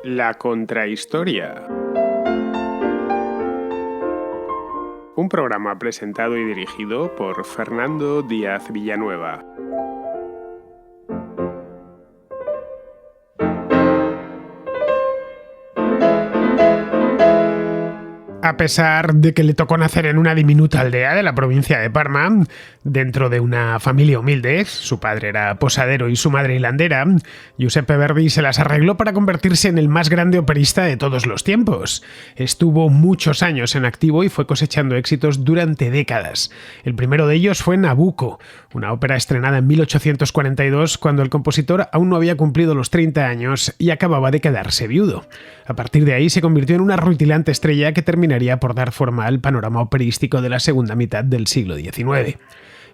La Contrahistoria. Un programa presentado y dirigido por Fernando Díaz Villanueva. A pesar de que le tocó nacer en una diminuta aldea de la provincia de Parma, dentro de una familia humilde, su padre era posadero y su madre hilandera, Giuseppe Verdi se las arregló para convertirse en el más grande operista de todos los tiempos. Estuvo muchos años en activo y fue cosechando éxitos durante décadas. El primero de ellos fue Nabucco, una ópera estrenada en 1842 cuando el compositor aún no había cumplido los 30 años y acababa de quedarse viudo. A partir de ahí se convirtió en una rutilante estrella que terminaría por dar forma al panorama operístico de la segunda mitad del siglo XIX.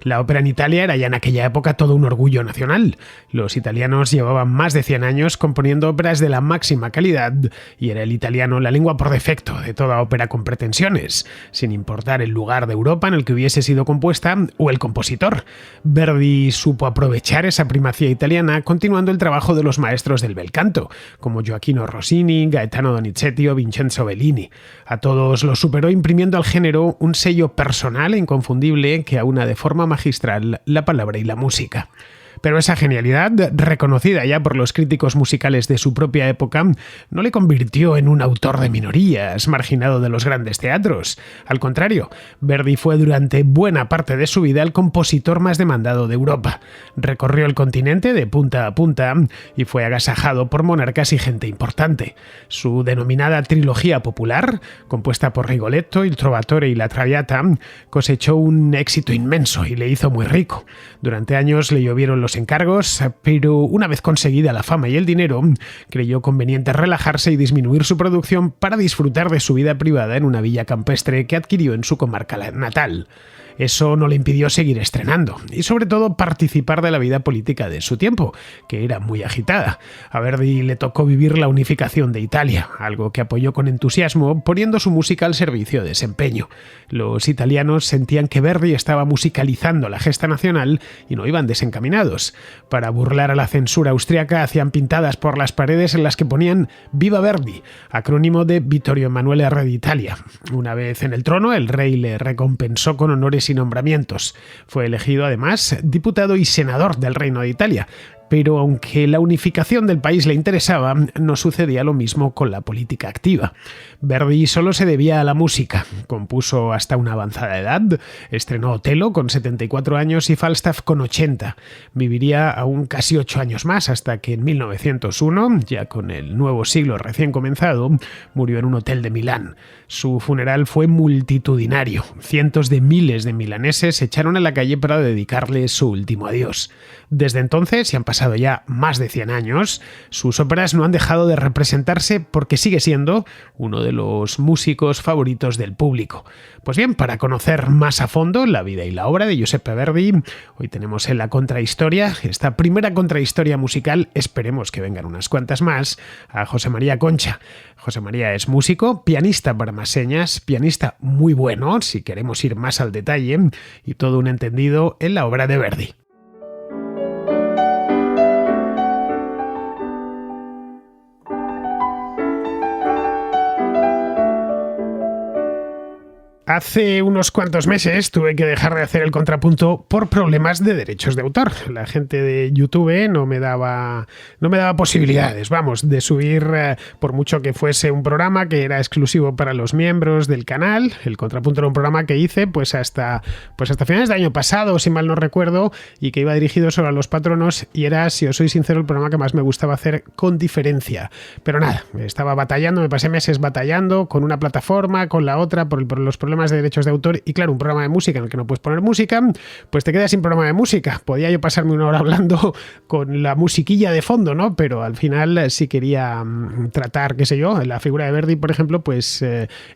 La ópera en Italia era ya en aquella época todo un orgullo nacional. Los italianos llevaban más de 100 años componiendo óperas de la máxima calidad y era el italiano la lengua por defecto de toda ópera con pretensiones, sin importar el lugar de Europa en el que hubiese sido compuesta o el compositor. Verdi supo aprovechar esa primacía italiana continuando el trabajo de los maestros del bel canto, como Gioachino Rossini, Gaetano Donizetti o Vincenzo Bellini. A todos los superó imprimiendo al género un sello personal e inconfundible que aúna de forma magistral la palabra y la música. Pero esa genialidad, reconocida ya por los críticos musicales de su propia época, no le convirtió en un autor de minorías, marginado de los grandes teatros. Al contrario, Verdi fue durante buena parte de su vida el compositor más demandado de Europa. Recorrió el continente de punta a punta y fue agasajado por monarcas y gente importante. Su denominada trilogía popular, compuesta por Rigoletto, il Trovatore y la Traviata, cosechó un éxito inmenso y le hizo muy rico. Durante años le llovieron los encargos, pero una vez conseguida la fama y el dinero, creyó conveniente relajarse y disminuir su producción para disfrutar de su vida privada en una villa campestre que adquirió en su comarca natal. Eso no le impidió seguir estrenando y sobre todo participar de la vida política de su tiempo, que era muy agitada. A Verdi le tocó vivir la unificación de Italia, algo que apoyó con entusiasmo poniendo su música al servicio de ese empeño. Los italianos sentían que Verdi estaba musicalizando la gesta nacional y no iban desencaminados. Para burlar a la censura austriaca hacían pintadas por las paredes en las que ponían «Viva Verdi», acrónimo de Vittorio Emanuele Re d'Italia. Una vez en el trono, el rey le recompensó con honores y nombramientos. Fue elegido además diputado y senador del Reino de Italia. Pero aunque la unificación del país le interesaba, no sucedía lo mismo con la política activa. Verdi solo se debía a la música. Compuso hasta una avanzada edad, estrenó Otello con 74 años y Falstaff con 80. Viviría aún casi 8 años más hasta que en 1901, ya con el nuevo siglo recién comenzado, murió en un hotel de Milán. Su funeral fue multitudinario. Cientos de miles de milaneses se echaron a la calle para dedicarle su último adiós. Desde entonces, y han pasado ya más de 100 años, sus óperas no han dejado de representarse porque sigue siendo uno de los músicos favoritos del público. Pues bien, para conocer más a fondo la vida y la obra de Giuseppe Verdi, hoy tenemos en La Contrahistoria, esta primera contrahistoria musical, esperemos que vengan unas cuantas más, a José María Concha. José María es músico, pianista para más señas, pianista muy bueno, si queremos ir más al detalle, y todo un entendido en la obra de Verdi. Hace unos cuantos meses tuve que dejar de hacer el contrapunto por problemas de derechos de autor. La gente de YouTube no me daba posibilidades, de subir, por mucho que fuese un programa que era exclusivo para los miembros del canal. El contrapunto era un programa que hice pues hasta finales del año pasado, si mal no recuerdo, y que iba dirigido solo a los patronos y era, si os soy sincero, el programa que más me gustaba hacer con diferencia. Pero nada, estaba batallando, me pasé meses batallando con una plataforma, con la otra, por los problemas de derechos de autor y claro, un programa de música en el que no puedes poner música, pues te quedas sin programa de música. Podía yo pasarme una hora hablando con la musiquilla de fondo, ¿no? Pero al final sí quería tratar, qué sé yo, la figura de Verdi, por ejemplo, pues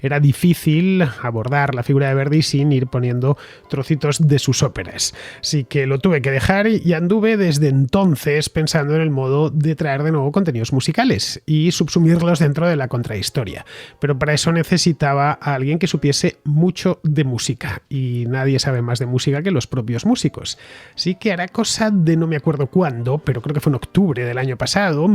era difícil abordar la figura de Verdi sin ir poniendo trocitos de sus óperas. Así que lo tuve que dejar y anduve desde entonces pensando en el modo de traer de nuevo contenidos musicales y subsumirlos dentro de la contrahistoria. Pero para eso necesitaba a alguien que supiese mucho de música y nadie sabe más de música que los propios músicos. Así que hará cosa de no me acuerdo cuándo, pero creo que fue en octubre del año pasado,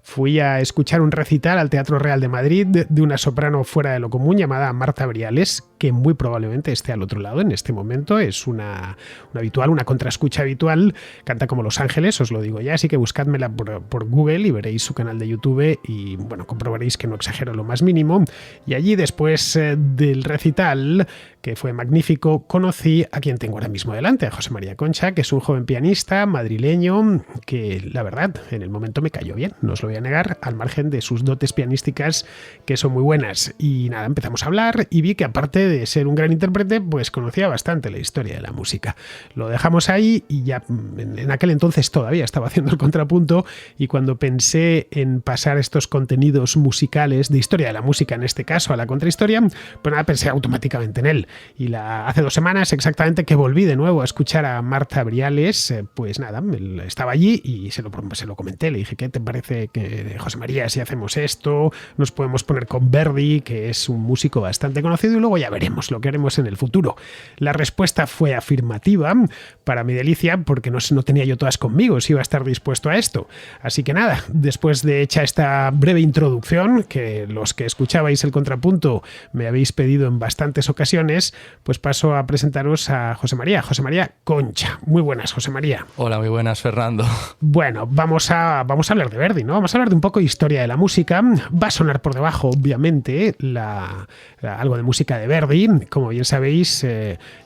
fui a escuchar un recital al Teatro Real de Madrid de una soprano fuera de lo común llamada Marta Briales, que muy probablemente esté al otro lado en este momento. Es una habitual, una contraescucha habitual, canta como Los Ángeles, os lo digo ya, así que buscádmela por Google y veréis su canal de YouTube y bueno, comprobaréis que no exagero lo más mínimo. Y allí, después del recital, que fue magnífico, conocí a quien tengo ahora mismo delante, a José María Concha, que es un joven pianista madrileño que, la verdad, en el momento me cayó bien, no os lo voy a negar, al margen de sus dotes pianísticas, que son muy buenas. Y nada, empezamos a hablar y vi que, aparte de ser un gran intérprete, pues conocía bastante la historia de la música. Lo dejamos ahí y ya en aquel entonces todavía estaba haciendo el contrapunto, y cuando pensé en pasar estos contenidos musicales, de historia de la música en este caso, a la contrahistoria, pues nada, pensé automáticamente en él. Y hace 2 semanas exactamente que volví de nuevo a escuchar a Marta Briales, pues nada, estaba allí y se lo comenté, le dije, ¿qué te parece, que José María, si hacemos esto? Nos podemos poner con Verdi, que es un músico bastante conocido, y luego ya veremos lo que haremos en el futuro. La respuesta fue afirmativa, para mi delicia, porque no tenía yo todas conmigo si iba a estar dispuesto a esto. Así que nada, después de hecha esta breve introducción, que los que escuchabais el contrapunto me habéis pedido en bastantes ocasiones, pues paso a presentaros a José María Concha. Muy buenas, José María. Hola, muy buenas, Fernando. Bueno, vamos a hablar de Verdi, ¿no? Vamos a hablar de un poco de historia de la música. Va a sonar por debajo, obviamente, algo de música de Verdi. Como bien sabéis,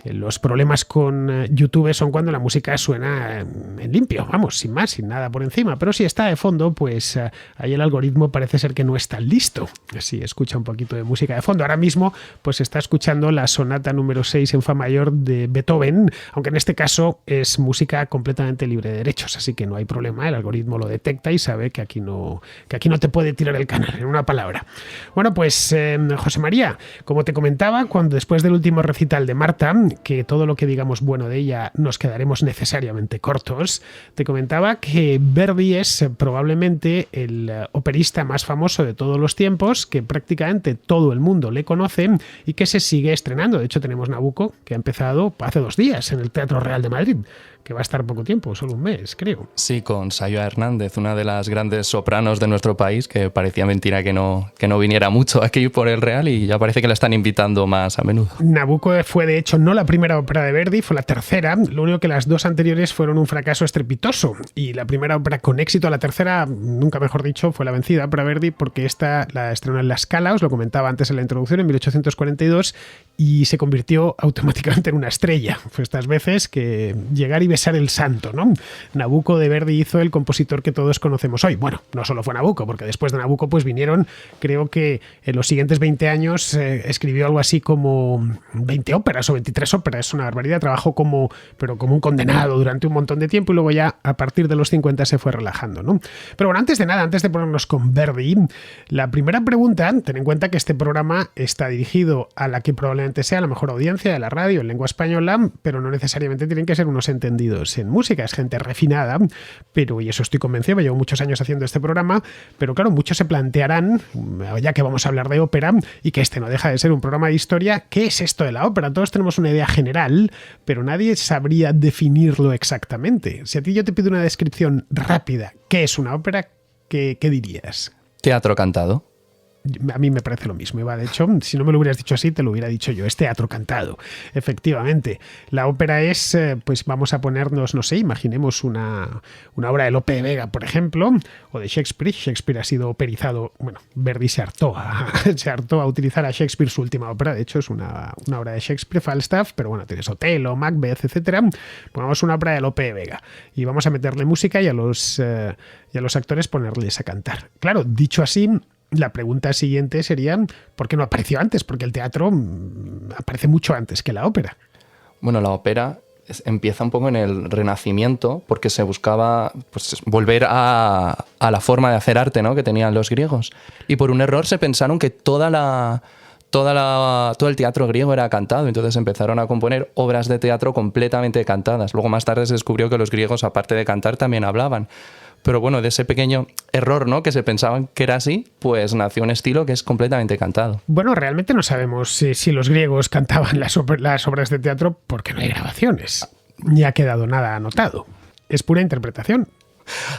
los problemas con YouTube son cuando la música suena en limpio, vamos, sin más, sin nada por encima. Pero si está de fondo, pues ahí el algoritmo parece ser que no está listo. Así, escucha un poquito de música de fondo. Ahora mismo, pues está escuchando la sonata número 6 en fa mayor de Beethoven, aunque en este caso es música completamente libre de derechos, así que no hay problema, el algoritmo lo detecta y sabe que aquí no te puede tirar el canal, en una palabra. Bueno, pues José María, como te comentaba, después del último recital de Marta, que todo lo que digamos bueno de ella nos quedaremos necesariamente cortos, te comentaba que Verdi es probablemente el operista más famoso de todos los tiempos, que prácticamente todo el mundo le conoce y que se sigue estrenando. De hecho, tenemos Nabucco, que ha empezado hace 2 días en el Teatro Real de Madrid, que va a estar poco tiempo, solo un mes, creo. Sí, con Sayoa Hernández, una de las grandes sopranos de nuestro país, que parecía mentira que no viniera mucho aquí por el Real, y ya parece que la están invitando más a menudo. Nabucco fue, de hecho, no la primera ópera de Verdi, fue la tercera. Lo único que las 2 anteriores fueron un fracaso estrepitoso, y la primera ópera con éxito, la tercera, nunca mejor dicho, fue la vencida para Verdi, porque esta la estrenó en La Scala, os lo comentaba antes en la introducción, en 1842, y se convirtió automáticamente en una estrella. Fue estas veces que llegar y besar el santo, ¿no? Nabucco de Verdi hizo el compositor que todos conocemos hoy. Bueno, no solo fue Nabucco, porque después de Nabucco pues vinieron, creo que en los siguientes 20 años escribió algo así como 20 óperas o 23 óperas, es una barbaridad. Trabajó como un condenado durante un montón de tiempo y luego ya a partir de los 50 se fue relajando, ¿no? Pero bueno, antes de nada, antes de ponernos con Verdi, la primera pregunta, ten en cuenta que este programa está dirigido a la que probablemente sea la mejor audiencia de la radio en lengua española, pero no necesariamente tienen que ser unos entendidos en música, es gente refinada, pero, y eso estoy convencido, llevo muchos años haciendo este programa, pero claro, muchos se plantearán, ya que vamos a hablar de ópera, y que este no deja de ser un programa de historia, ¿qué es esto de la ópera? Todos tenemos una idea general, pero nadie sabría definirlo exactamente. Si a ti yo te pido una descripción rápida, ¿qué es una ópera? ¿Qué dirías? Teatro cantado. A mí me parece lo mismo. De hecho, si no me lo hubieras dicho así, te lo hubiera dicho yo. Es teatro cantado, efectivamente. La ópera es, pues vamos a ponernos, no sé, imaginemos una obra de Lope de Vega, por ejemplo, o de Shakespeare. Shakespeare ha sido operizado, bueno, Verdi se hartó a utilizar a Shakespeare su última ópera. De hecho, es una obra de Shakespeare, Falstaff, pero bueno, tienes Otelo, Macbeth, etcétera. Pongamos una ópera de Lope de Vega y vamos a meterle música y a los actores ponerles a cantar. Claro, dicho así, la pregunta siguiente sería, ¿por qué no apareció antes? Porque el teatro aparece mucho antes que la ópera. Bueno, la ópera empieza un poco en el Renacimiento, porque se buscaba pues, volver a la forma de hacer arte, ¿no?, que tenían los griegos. Y por un error se pensaron que todo el teatro griego era cantado, entonces empezaron a componer obras de teatro completamente cantadas. Luego más tarde se descubrió que los griegos, aparte de cantar, también hablaban. Pero bueno, de ese pequeño error, ¿no? Que se pensaban que era así, pues nació un estilo que es completamente cantado. Bueno, realmente no sabemos si los griegos cantaban las obras de teatro porque no hay grabaciones, ni ha quedado nada anotado. Es pura interpretación.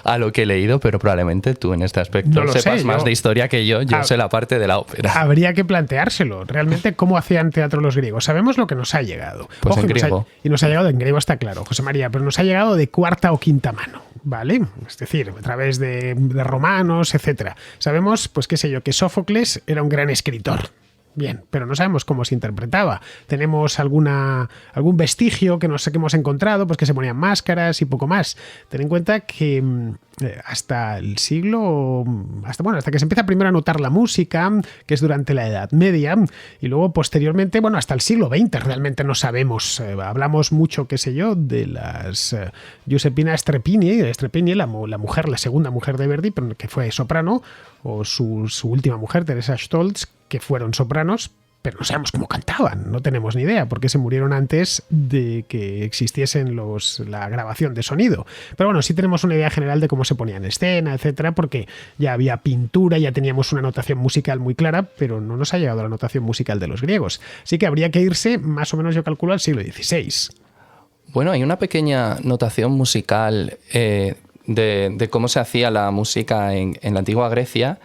A lo que he leído, pero probablemente tú en este aspecto No lo sepas sé, más de historia que yo sé la parte de la ópera. Habría que planteárselo, realmente cómo hacían teatro los griegos. Sabemos lo que nos ha llegado. Pues en griego. Y nos ha llegado en griego, está claro, José María, pero nos ha llegado de cuarta o quinta mano, ¿vale? Es decir, a través de romanos, etcétera. Sabemos, pues qué sé yo, que Sófocles era un gran escritor. Bien, pero no sabemos cómo se interpretaba. Tenemos algún vestigio que hemos encontrado, pues que se ponían máscaras y poco más. Ten en cuenta que hasta el siglo... hasta que se empieza primero a notar la música, que es durante la Edad Media, y luego posteriormente, hasta el siglo XX realmente no sabemos. Hablamos mucho, qué sé yo, de las Giuseppina Strepini, la mujer, la segunda mujer de Verdi, pero que fue soprano, o su última mujer, Teresa Stolz, que fueron sopranos, pero no sabemos cómo cantaban, no tenemos ni idea, porque se murieron antes de que existiesen la grabación de sonido. Pero bueno, sí tenemos una idea general de cómo se ponían en escena, etcétera, porque ya había pintura, ya teníamos una notación musical muy clara, pero no nos ha llegado la notación musical de los griegos. Así que habría que irse, más o menos yo calculo, al siglo XVI. Bueno, hay una pequeña notación musical de cómo se hacía la música en la antigua Grecia.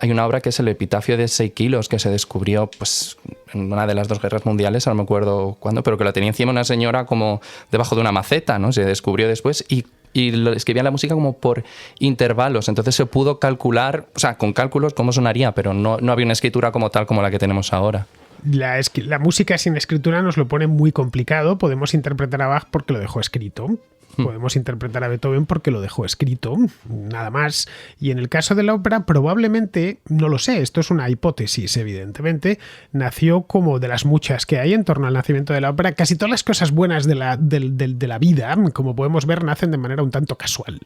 Hay una obra que es el Epitafio de Seikilos, que se descubrió pues, en una de las dos guerras mundiales, no me acuerdo cuándo, pero que la tenía encima una señora como debajo de una maceta, ¿no? Se descubrió después y escribían la música como por intervalos, entonces se pudo calcular, o sea, con cálculos cómo sonaría, pero no había una escritura como tal como la que tenemos ahora. La música sin escritura nos lo pone muy complicado. Podemos interpretar a Bach porque lo dejó escrito. Podemos interpretar a Beethoven porque lo dejó escrito, nada más. Y en el caso de la ópera, probablemente, no lo sé, esto es una hipótesis, evidentemente, nació como de las muchas que hay en torno al nacimiento de la ópera. Casi todas las cosas buenas de la vida, como podemos ver, nacen de manera un tanto casual,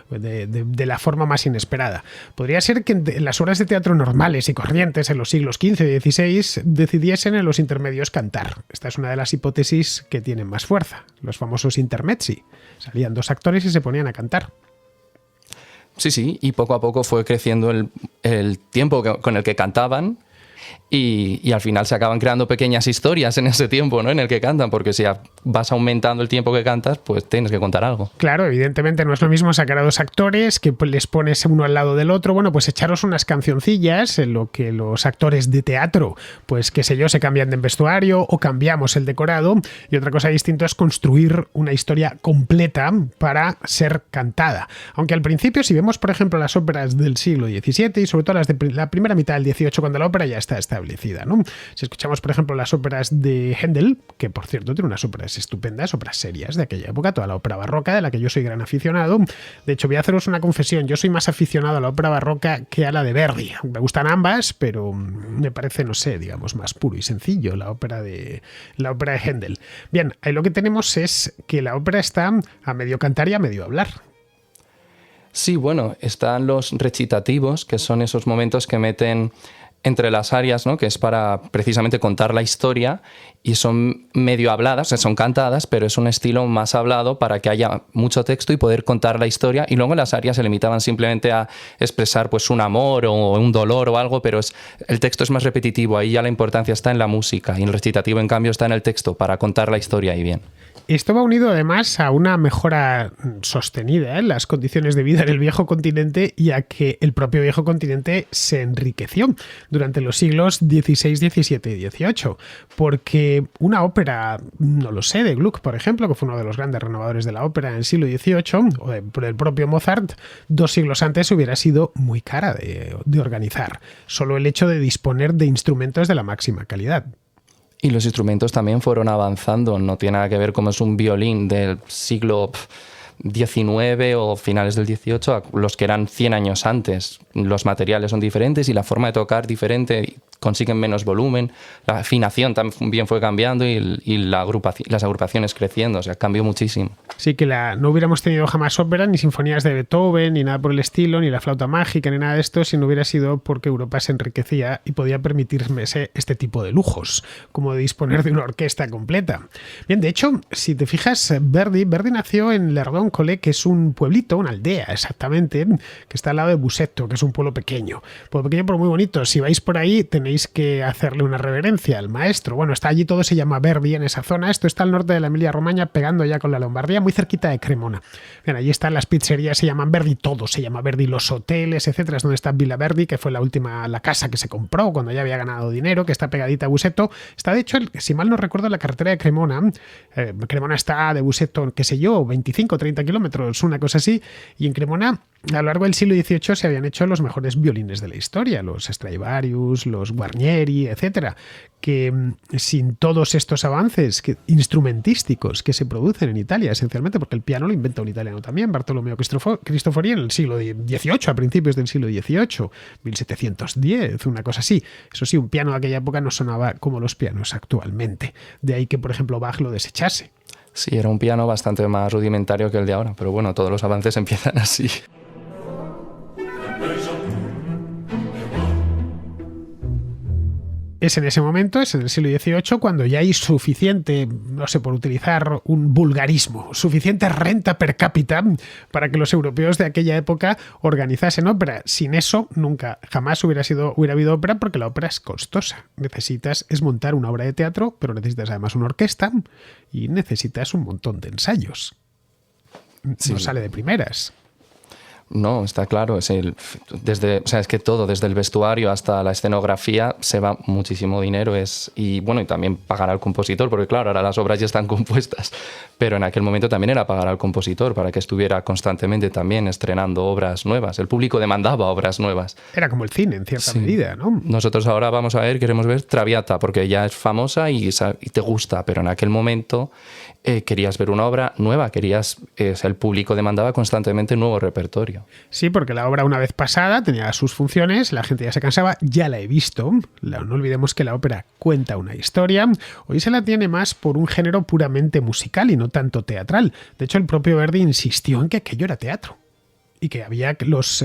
de la forma más inesperada. Podría ser que en las obras de teatro normales y corrientes en los siglos XV y XVI decidiesen en los intermedios cantar. Esta es una de las hipótesis que tienen más fuerza, los famosos intermezzi. Salían dos actores y se ponían a cantar. Sí, y poco a poco fue creciendo el tiempo con el que cantaban y al final se acaban creando pequeñas historias en ese tiempo, ¿no? En el que cantan, porque si vas aumentando el tiempo que cantas, pues tienes que contar algo. Claro, evidentemente no es lo mismo sacar a dos actores que les pones uno al lado del otro. Bueno, pues echaros unas cancioncillas en lo que los actores de teatro, pues qué sé yo, se cambian de vestuario o cambiamos el decorado. Y otra cosa distinta es construir una historia completa para ser cantada. Aunque al principio, si vemos por ejemplo las óperas del siglo XVII y sobre todo las de la primera mitad del XVIII, cuando la ópera ya está establecida, ¿no? Si escuchamos por ejemplo las óperas de Händel, que por cierto tiene unas óperas estupendas, óperas serias de aquella época, toda la ópera barroca de la que yo soy gran aficionado. De hecho, voy a haceros una confesión, yo soy más aficionado a la ópera barroca que a la de Verdi. Me gustan ambas, pero me parece, no sé, digamos, más puro y sencillo la ópera de Händel. Bien, ahí lo que tenemos es que la ópera está a medio cantar y a medio hablar. Sí, bueno, están los recitativos, que son esos momentos que meten entre las arias, ¿no? Que es para precisamente contar la historia y son medio habladas, son cantadas, pero es un estilo más hablado para que haya mucho texto y poder contar la historia. Y luego las arias se limitaban simplemente a expresar pues un amor o un dolor o algo, pero el texto es más repetitivo, ahí ya la importancia está en la música y el recitativo en cambio está en el texto para contar la historia y bien. Esto va unido además a una mejora sostenida en las condiciones de vida en el viejo continente y a que el propio viejo continente se enriqueció durante los siglos XVI, XVII y XVIII. Porque una ópera, no lo sé, de Gluck, por ejemplo, que fue uno de los grandes renovadores de la ópera en el siglo XVIII, o del propio Mozart, 2 siglos antes hubiera sido muy cara de organizar. Solo el hecho de disponer de instrumentos de la máxima calidad. Y los instrumentos también fueron avanzando, no tiene nada que ver cómo es un violín del siglo XIX o finales del XVIII a los que eran 100 años antes. Los materiales son diferentes y la forma de tocar diferente. consiguen menos volumen, la afinación también fue cambiando y las agrupaciones creciendo, o sea, cambió muchísimo. Sí, que no hubiéramos tenido jamás ópera, ni sinfonías de Beethoven, ni nada por el estilo, ni la flauta mágica, ni nada de esto, si no hubiera sido porque Europa se enriquecía y podía permitirse este tipo de lujos, como de disponer de una orquesta completa. Bien, de hecho, si te fijas, Verdi nació en Lerdoncole, que es un pueblito, una aldea exactamente, que está al lado de Busseto, que es un pueblo pequeño pero muy bonito. Si vais por ahí tenéis que hacerle una reverencia al maestro. Bueno, está allí, todo se llama Verdi en esa zona. Esto está al norte de la Emilia-Romagna, pegando ya con la Lombardía, muy cerquita de Cremona. Bien, allí están las pizzerías, se llaman Verdi, todo se llama Verdi, los hoteles, etcétera. Es donde está Villa Verdi, que fue la casa que se compró cuando ya había ganado dinero, que está pegadita a Busseto. Está, de hecho, si mal no recuerdo, la carretera de Cremona. Cremona está de Busseto, qué sé yo, 25 o 30 kilómetros, una cosa así. Y en Cremona, a lo largo del siglo XVIII, se habían hecho los mejores violines de la historia, los Stradivarius, los Guarnieri, etcétera, que sin todos estos avances instrumentísticos que se producen en Italia, esencialmente porque el piano lo inventa un italiano también, Bartolomeo Cristofori, en el siglo XVIII, a principios del siglo XVIII, 1710, una cosa así. Eso sí, un piano de aquella época no sonaba como los pianos actualmente. De ahí que, por ejemplo, Bach lo desechase. Sí, era un piano bastante más rudimentario que el de ahora, pero bueno, todos los avances empiezan así. Es en ese momento, es en el siglo XVIII, cuando ya hay suficiente, no sé, por utilizar un vulgarismo, suficiente renta per cápita para que los europeos de aquella época organizasen ópera. Sin eso, nunca, jamás hubiera habido ópera, porque la ópera es costosa. Es montar una obra de teatro, pero necesitas además una orquesta y necesitas un montón de ensayos. Sí. No sale de primeras. No, está claro. Es que todo, desde el vestuario hasta la escenografía, se va muchísimo dinero. Y también pagar al compositor, porque claro, ahora las obras ya están compuestas. Pero en aquel momento también era pagar al compositor para que estuviera constantemente también estrenando obras nuevas. El público demandaba obras nuevas. Era como el cine, en cierta medida, ¿no? Nosotros ahora queremos ver Traviata, porque ya es famosa y te gusta, pero en aquel momento querías ver una obra nueva, el público demandaba constantemente nuevo repertorio. Sí, porque la obra, una vez pasada, tenía sus funciones, la gente ya se cansaba, ya la he visto. No olvidemos que la ópera cuenta una historia. Hoy se la tiene más por un género puramente musical y no tanto teatral. De hecho, el propio Verdi insistió en que aquello era teatro y que los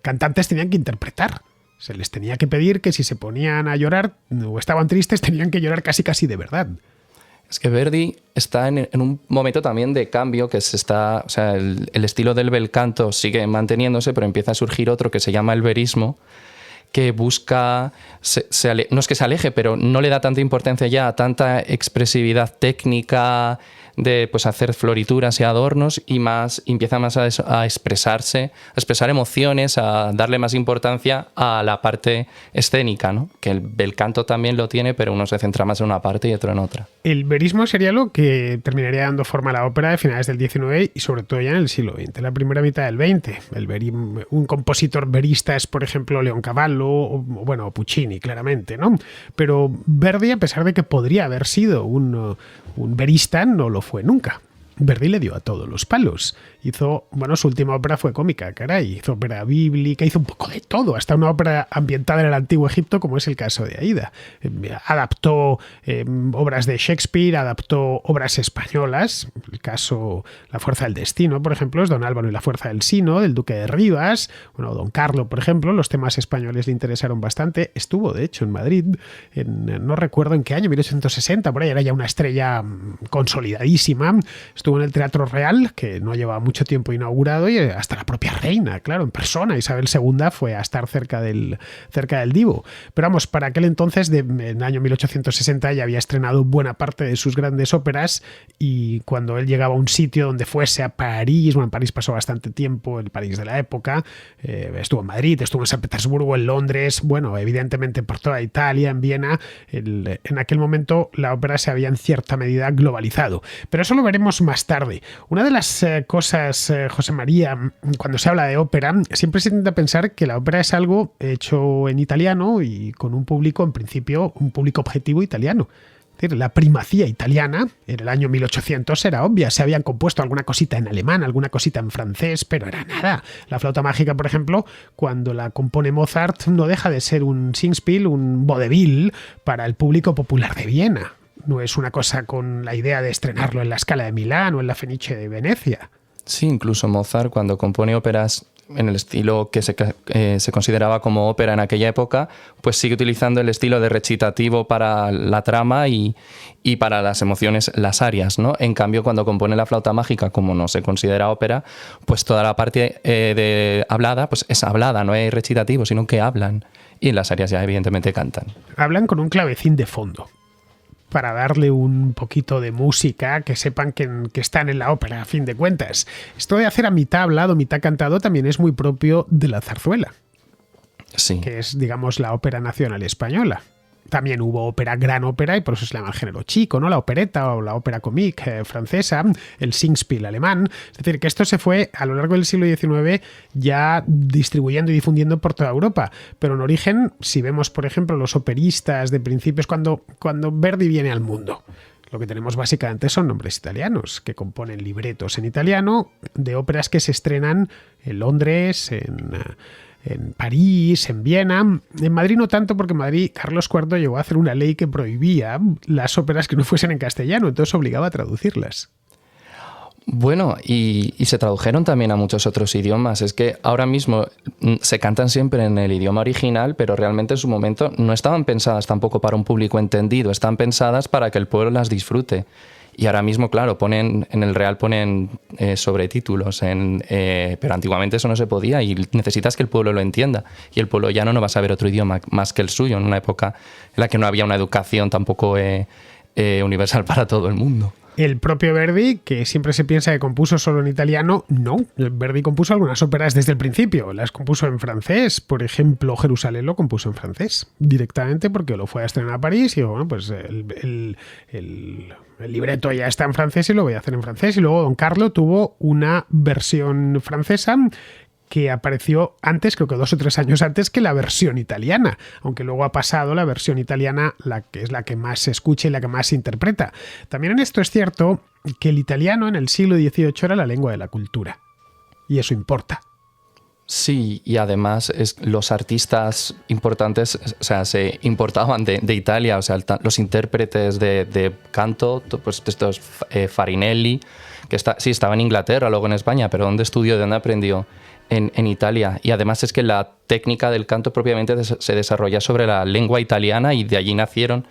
cantantes tenían que interpretar. Se les tenía que pedir que si se ponían a llorar o estaban tristes, tenían que llorar casi de verdad. Es que Verdi está en un momento también de cambio, que el estilo del bel canto sigue manteniéndose, pero empieza a surgir otro que se llama el verismo, que busca, no es que se aleje, pero no le da tanta importancia ya a tanta expresividad técnica de hacer florituras y adornos, y empieza más a expresarse, a expresar emociones, a darle más importancia a la parte escénica, ¿no? Que el bel canto también lo tiene, pero uno se centra más en una parte y otro en otra. El verismo sería lo que terminaría dando forma a la ópera de finales del XIX y sobre todo ya en el siglo XX, la primera mitad del XX. Un compositor verista es, por ejemplo, Leoncavallo o Puccini, claramente, ¿no? Pero Verdi, a pesar de que podría haber sido un verista, no lo fue nunca. Verdi le dio a todos los palos. Su última ópera fue cómica, caray. Hizo ópera bíblica, hizo un poco de todo, hasta una ópera ambientada en el Antiguo Egipto, como es el caso de Aída. Adaptó obras de Shakespeare, adaptó obras españolas, el caso La fuerza del destino, por ejemplo, es Don Álvaro y la fuerza del Sino, del Duque de Rivas, Don Carlo, por ejemplo, los temas españoles le interesaron bastante. Estuvo, de hecho, en Madrid, no recuerdo en qué año, 1860, por ahí, era ya una estrella consolidadísima. Estuvo en el Teatro Real, que no llevaba mucho tiempo inaugurado, y hasta la propia reina, claro, en persona, Isabel II, fue a estar cerca del Divo. Pero para aquel entonces, en el año 1860, ya había estrenado buena parte de sus grandes óperas, y cuando él llegaba a un sitio donde fuese, a París, en París pasó bastante tiempo, el París de la época, estuvo en Madrid, estuvo en San Petersburgo, en Londres, evidentemente por toda Italia, en Viena. En aquel momento la ópera se había en cierta medida globalizado, pero eso lo veremos más tarde. Una de las cosas, José María, cuando se habla de ópera, siempre se intenta pensar que la ópera es algo hecho en italiano y con un público, en principio, un público objetivo italiano. Es decir, la primacía italiana en el año 1800 era obvia. Se habían compuesto alguna cosita en alemán, alguna cosita en francés, pero era nada. La flauta mágica, por ejemplo, cuando la compone Mozart, no deja de ser un Singspiel, un vodevil para el público popular de Viena. No es una cosa con la idea de estrenarlo en la Scala de Milán o en la Fenice de Venecia. Sí, incluso Mozart, cuando compone óperas en el estilo que se consideraba como ópera en aquella época, pues sigue utilizando el estilo de recitativo para la trama y para las emociones, las arias, ¿no? En cambio, cuando compone la flauta mágica, como no se considera ópera, pues toda la parte de hablada, pues es hablada, no hay recitativo, sino que hablan. Y en las arias ya evidentemente cantan. Hablan con un clavecín de fondo, para darle un poquito de música, que sepan que están en la ópera, a fin de cuentas. Esto de hacer a mitad hablado, mitad cantado, también es muy propio de la zarzuela, Sí. que es, digamos, la ópera nacional española. También hubo ópera, gran ópera, y por eso se llama el género chico, ¿no? La opereta o la ópera comique francesa, el Singspiel alemán. Es decir, que esto se fue a lo largo del siglo XIX ya distribuyendo y difundiendo por toda Europa. Pero en origen, si vemos, por ejemplo, los operistas de principios, cuando Verdi viene al mundo, lo que tenemos básicamente son nombres italianos que componen libretos en italiano de óperas que se estrenan en Londres, en París, en Viena. En Madrid no tanto, porque en Madrid Carlos IV llegó a hacer una ley que prohibía las óperas que no fuesen en castellano, entonces obligaba a traducirlas. Bueno, y se tradujeron también a muchos otros idiomas. Es que ahora mismo se cantan siempre en el idioma original, pero realmente en su momento no estaban pensadas tampoco para un público entendido, están pensadas para que el pueblo las disfrute. Y ahora mismo, claro, en el Real ponen sobretítulos, pero antiguamente eso no se podía y necesitas que el pueblo lo entienda. Y el pueblo llano no va a saber otro idioma más que el suyo, en una época en la que no había una educación tampoco universal para todo el mundo. El propio Verdi, que siempre se piensa que compuso solo en italiano, no. Verdi compuso algunas óperas desde el principio. Las compuso en francés. Por ejemplo, Jerusalén lo compuso en francés directamente porque lo fue a estrenar a París y bueno, pues el libreto ya está en francés y lo voy a hacer en francés. Y luego Don Carlo tuvo una versión francesa que apareció antes, creo que 2 o 3 años antes que la versión italiana, aunque luego ha pasado la versión italiana, la que es la que más se escucha y la que más se interpreta. También en esto es cierto que el italiano en el siglo XVIII era la lengua de la cultura, y eso importa. Sí, y además los artistas importantes, o sea, se importaban de Italia, o sea, los intérpretes de canto, pues estos Farinelli, que sí estaba en Inglaterra, luego en España, pero ¿dónde estudió, de dónde aprendió? En Italia. Y además es que la técnica del canto propiamente se desarrolla sobre la lengua italiana y de allí nacieron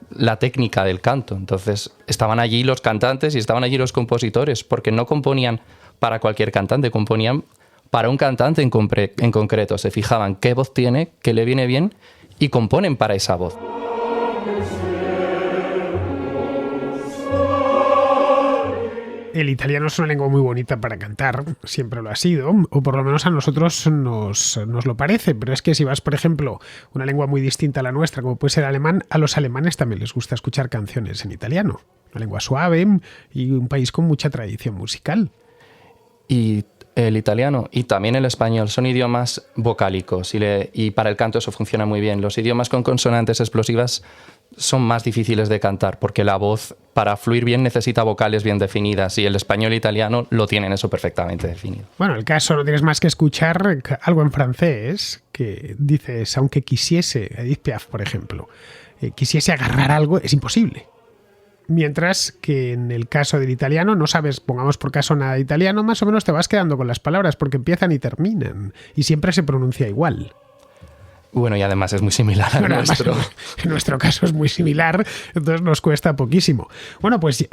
la técnica del canto. Entonces estaban allí los cantantes y estaban allí los compositores, porque no componían para cualquier cantante, componían para un cantante en concreto. Se fijaban qué voz tiene, qué le viene bien y componen para esa voz. El italiano es una lengua muy bonita para cantar, siempre lo ha sido, o por lo menos a nosotros nos lo parece, pero es que si vas, por ejemplo, una lengua muy distinta a la nuestra, como puede ser el alemán, a los alemanes también les gusta escuchar canciones en italiano. Una lengua suave y un país con mucha tradición musical. Y el italiano y también el español son idiomas vocálicos y para el canto eso funciona muy bien. Los idiomas con consonantes explosivas son más difíciles de cantar porque la voz, para fluir bien, necesita vocales bien definidas y el español e italiano lo tienen eso perfectamente definido. Bueno, el caso, no tienes más que escuchar algo en francés que dices, aunque quisiese, Edith Piaf, por ejemplo, quisiese agarrar algo, es imposible. Mientras que en el caso del italiano no sabes, pongamos por caso nada de italiano, más o menos te vas quedando con las palabras porque empiezan y terminan y siempre se pronuncia igual. Bueno, y además es muy similar al nuestro. En nuestro caso es muy similar, entonces nos cuesta poquísimo. Bueno, pues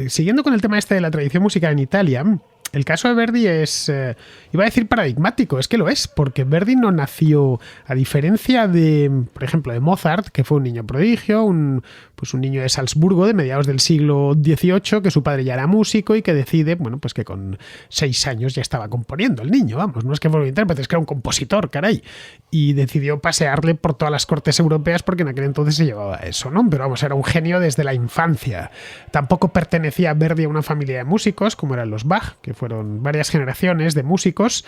siguiendo con el tema este de la tradición musical en Italia, el caso de Verdi es, iba a decir paradigmático, es que lo es, porque Verdi no nació, a diferencia de, por ejemplo, de Mozart, que fue un niño prodigio, un niño de Salzburgo de mediados del siglo XVIII, que su padre ya era músico y que decide, bueno, pues que con 6 años ya estaba componiendo el niño, vamos, no es que fuera un intérprete, es que era un compositor, caray, y decidió pasearle por todas las cortes europeas porque en aquel entonces se llevaba eso, ¿no? Pero vamos, era un genio desde la infancia. Tampoco pertenecía Verdi a una familia de músicos, como eran los Bach, que fueron varias generaciones de músicos.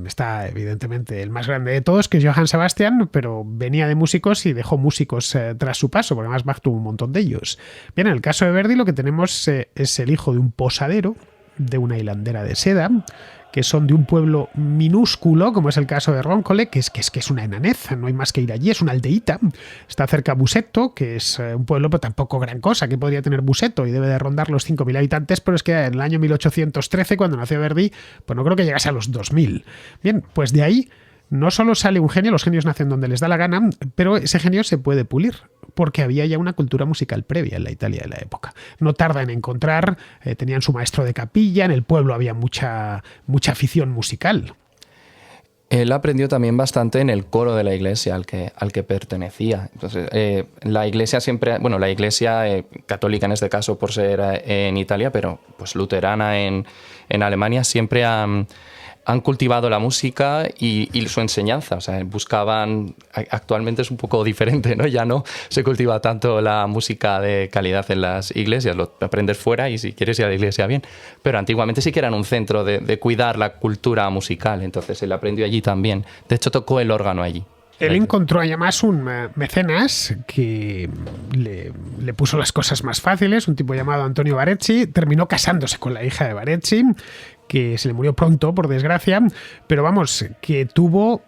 Está evidentemente el más grande de todos, que es Johann Sebastian, pero venía de músicos y dejó músicos tras su paso, porque además Bach tuvo un montón de ellos. Bien, en el caso de Verdi lo que tenemos es el hijo de un posadero, de una hilandera de seda, que son de un pueblo minúsculo, como es el caso de Roncole, que es una enanez, no hay más que ir allí, es una aldeíta. Está cerca Busseto, que es un pueblo, pero tampoco gran cosa, que podría tener Busseto, y debe de rondar los 5.000 habitantes, pero es que en el año 1813, cuando nació Verdi, pues no creo que llegase a los 2.000. Bien, pues de ahí no solo sale un genio, los genios nacen donde les da la gana, pero ese genio se puede pulir, porque había ya una cultura musical previa en la Italia de la época. No tarda en encontrar, tenían su maestro de capilla, en el pueblo había mucha afición musical. Él aprendió también bastante en el coro de la iglesia al que pertenecía. Entonces, la iglesia siempre, bueno, la iglesia católica en este caso por ser en Italia, pero pues luterana en Alemania, siempre han cultivado la música y su enseñanza. O sea, buscaban... Actualmente es un poco diferente, ¿no? Ya no se cultiva tanto la música de calidad en las iglesias. Lo aprendes fuera y si quieres ir a la iglesia, bien. Pero antiguamente sí que eran un centro de cuidar la cultura musical. Entonces él aprendió allí también. De hecho, tocó el órgano allí. Él encontró además un mecenas que le puso las cosas más fáciles, un tipo llamado Antonio Barezzi. Terminó casándose con la hija de Barezzi, que se le murió pronto, por desgracia, pero vamos, que tuvo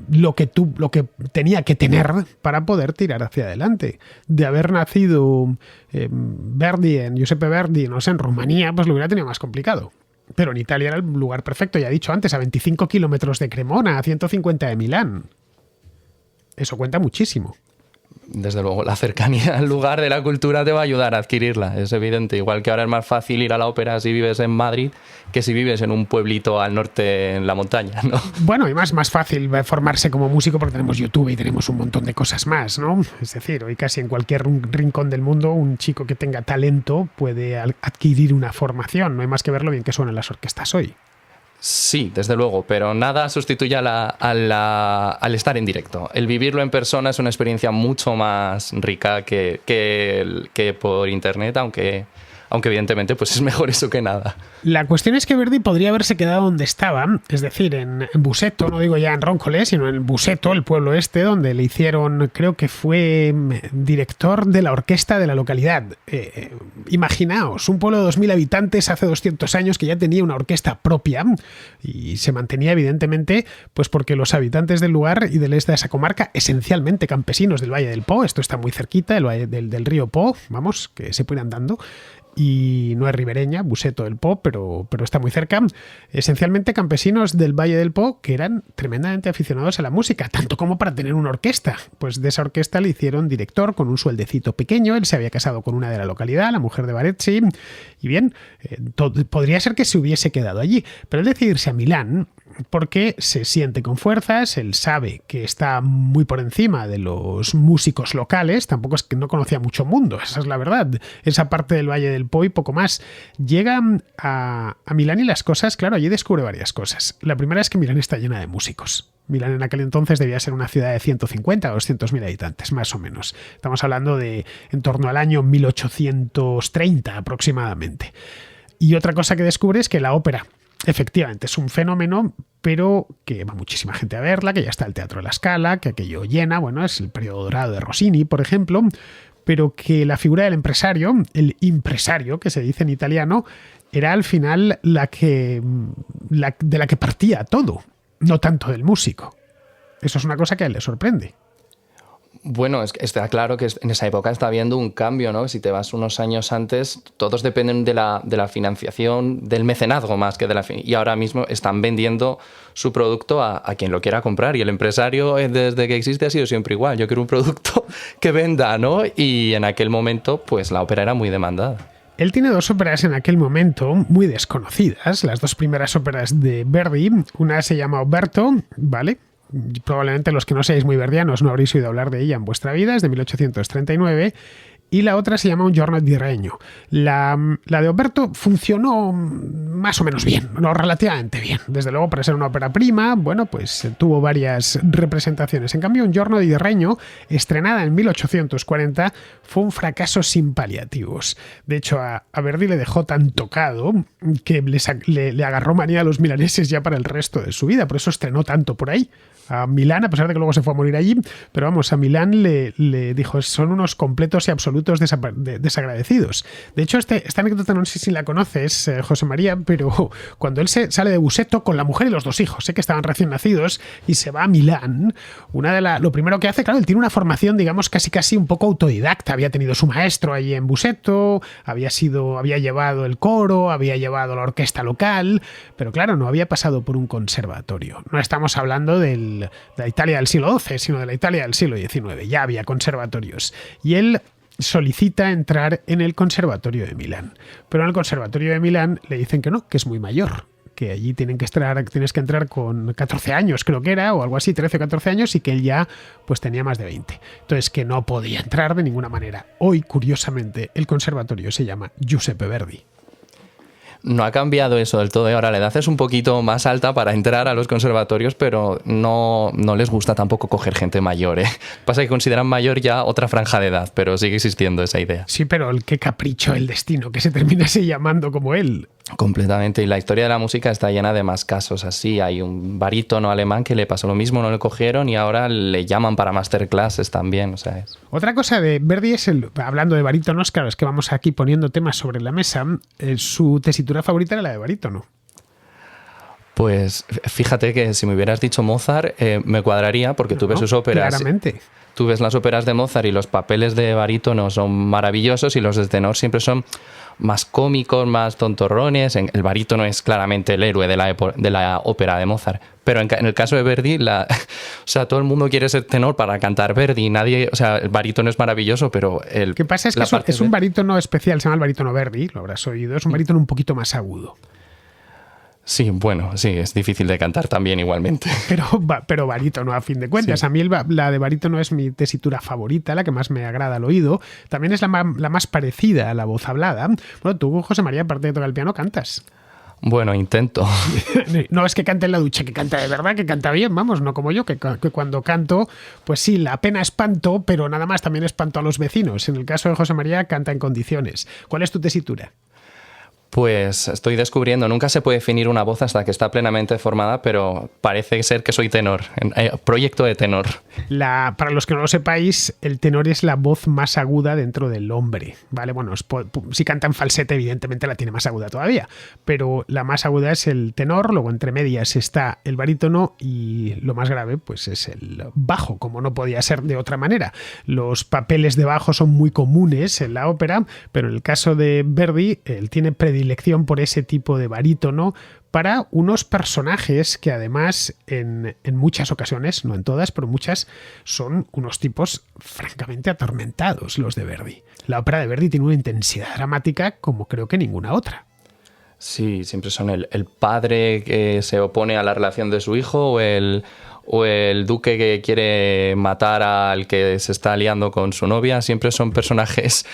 lo que tenía que tener para poder tirar hacia adelante. De haber nacido Giuseppe Verdi, no sé, en Rumanía, pues lo hubiera tenido más complicado. Pero en Italia era el lugar perfecto, ya he dicho antes, a 25 kilómetros de Cremona, a 150 de Milán. Eso cuenta muchísimo. Desde luego, la cercanía al lugar de la cultura te va a ayudar a adquirirla, es evidente. Igual que ahora es más fácil ir a la ópera si vives en Madrid que si vives en un pueblito al norte en la montaña, ¿no? Bueno, y más fácil formarse como músico porque tenemos YouTube y tenemos un montón de cosas más, ¿no? Es decir, hoy casi en cualquier rincón del mundo un chico que tenga talento puede adquirir una formación. No hay más que ver lo bien que suenan las orquestas hoy. Sí, desde luego, pero nada sustituye al estar en directo. El vivirlo en persona es una experiencia mucho más rica que por internet, aunque evidentemente pues es mejor eso que nada. La cuestión es que Verdi podría haberse quedado donde estaba, es decir, en Busseto, no digo ya en Roncole, sino en Busseto, el pueblo este, donde le hicieron, creo que fue director de la orquesta de la localidad. Imaginaos, un pueblo de 2.000 habitantes hace 200 años que ya tenía una orquesta propia y se mantenía evidentemente pues porque los habitantes del lugar y del este de esa comarca, esencialmente campesinos del Valle del Po, esto está muy cerquita, el valle del río Po, vamos, que se pueden andando, y no es ribereña, Busseto del Po, pero está muy cerca. Esencialmente campesinos del Valle del Po que eran tremendamente aficionados a la música, tanto como para tener una orquesta. Pues de esa orquesta le hicieron director con un sueldecito pequeño. Él se había casado con una de la localidad, la mujer de Barezzi, y bien, podría ser que se hubiese quedado allí, pero él decidió irse a Milán porque se siente con fuerzas, él sabe que está muy por encima de los músicos locales, tampoco es que no conocía mucho mundo, esa es la verdad, esa parte del Valle del Po y poco más. Llega a Milán y las cosas, claro, allí descubre varias cosas. La primera es que Milán está llena de músicos. Milán en aquel entonces debía ser una ciudad de 150 o 200.000 habitantes, más o menos. Estamos hablando de en torno al año 1830 aproximadamente. Y otra cosa que descubre es que la ópera efectivamente es un fenómeno, pero que va muchísima gente a verla, que ya está el Teatro de la Scala, que aquello llena, bueno, es el periodo dorado de Rossini, por ejemplo, pero que la figura del empresario, el impresario, que se dice en italiano, era al final de la que partía todo, no tanto del músico. Eso es una cosa que a él le sorprende. Bueno, está claro que en esa época está habiendo un cambio, ¿no? Si te vas unos años antes, todos dependen de la financiación, del mecenazgo más que de la y ahora mismo están vendiendo su producto a quien lo quiera comprar y el empresario desde que existe ha sido siempre igual. Yo quiero un producto que venda, ¿no? Y en aquel momento, pues la ópera era muy demandada. Él tiene dos óperas en aquel momento muy desconocidas, las dos primeras óperas de Verdi. Una se llama Oberto, ¿vale? Probablemente los que no seáis muy verdianos no habréis oído hablar de ella en vuestra vida, es de 1839, y la otra se llama Un giorno di regno. La de Oberto funcionó más o menos bien, no relativamente bien. Desde luego, para ser una ópera prima, bueno, pues tuvo varias representaciones. En cambio, Un giorno di regno, estrenada en 1840, fue un fracaso sin paliativos. De hecho, a Verdi le dejó tan tocado que le agarró manía a los milaneses ya para el resto de su vida. Por eso estrenó tanto por ahí. A Milán, a pesar de que luego se fue a morir allí, pero vamos, a Milán le dijo, son unos completos y absolutos desagradecidos. De hecho, esta anécdota no sé si la conoces, José María, pero cuando él sale de Buseto con la mujer y los 2 hijos, que estaban recién nacidos, y se va a Milán, lo primero que hace, claro, él tiene una formación, digamos, casi un poco autodidacta. Había tenido su maestro allí en Buseto, había llevado el coro, había llevado la orquesta local, pero claro, no había pasado por un conservatorio. No estamos hablando de la Italia del siglo XII, sino de la Italia del siglo XIX. Ya había conservatorios. Y él solicita entrar en el Conservatorio de Milán. Pero en el Conservatorio de Milán le dicen que no, que es muy mayor, que allí tienes que entrar con 14 años, creo que era, o algo así, 13 o 14 años, y que él ya pues tenía más de 20. Entonces, que no podía entrar de ninguna manera. Hoy, curiosamente, el conservatorio se llama Giuseppe Verdi. No ha cambiado eso del todo. Ahora la edad es un poquito más alta para entrar a los conservatorios, pero no les gusta tampoco coger gente mayor, ¿eh? Pasa que consideran mayor ya otra franja de edad, pero sigue existiendo esa idea. Sí, pero qué capricho el destino, que se terminase llamando como él. Completamente. Y la historia de la música está llena de más casos así. Hay un barítono alemán que le pasó lo mismo, no le cogieron y ahora le llaman para masterclasses también. O sea, Otra cosa de Verdi es, hablando de barítonos, claro, es que vamos aquí poniendo temas sobre la mesa, su tesitura favorita era la de barítono. Pues fíjate que si me hubieras dicho Mozart, me cuadraría, porque tú ves sus óperas. Claramente. Tú ves las óperas de Mozart y los papeles de barítono son maravillosos y los de tenor siempre son más cómicos, más tontorrones. El barítono es claramente el héroe de la ópera de Mozart. Pero en el caso de Verdi, o sea, todo el mundo quiere ser tenor para cantar Verdi. Nadie, o sea, el barítono es maravilloso, pero Lo que pasa es que es un barítono especial, se llama el barítono Verdi, lo habrás oído. Es un barítono un poquito más agudo. Sí, bueno, sí, es difícil de cantar también igualmente. Pero barítono, a fin de cuentas. Sí. A mí la de barítono es mi tesitura favorita, la que más me agrada al oído. También es la más parecida a la voz hablada. Bueno, tú, José María, aparte de tocar el piano, cantas. Bueno, intento. No es que cante en la ducha, que canta de verdad, que canta bien, vamos, no como yo, que cuando canto, pues sí, la pena espanto, pero nada más también espanto a los vecinos. En el caso de José María, canta en condiciones. ¿Cuál es tu tesitura? Pues estoy descubriendo, nunca se puede definir una voz hasta que está plenamente formada, pero parece ser que soy tenor, proyecto de tenor. Para los que no lo sepáis, el tenor es la voz más aguda dentro del hombre, ¿vale? Bueno, si canta en falsete, evidentemente la tiene más aguda todavía, pero la más aguda es el tenor, luego entre medias está el barítono y lo más grave pues es el bajo, como no podía ser de otra manera. Los papeles de bajo son muy comunes en la ópera, pero en el caso de Verdi, él tiene predilección por ese tipo de barítono para unos personajes que además en muchas ocasiones, no en todas, pero muchas, son unos tipos francamente atormentados, los de Verdi. La ópera de Verdi tiene una intensidad dramática como creo que ninguna otra. Sí, siempre son el padre que se opone a la relación de su hijo o el duque que quiere matar al que se está liando con su novia. Siempre son personajes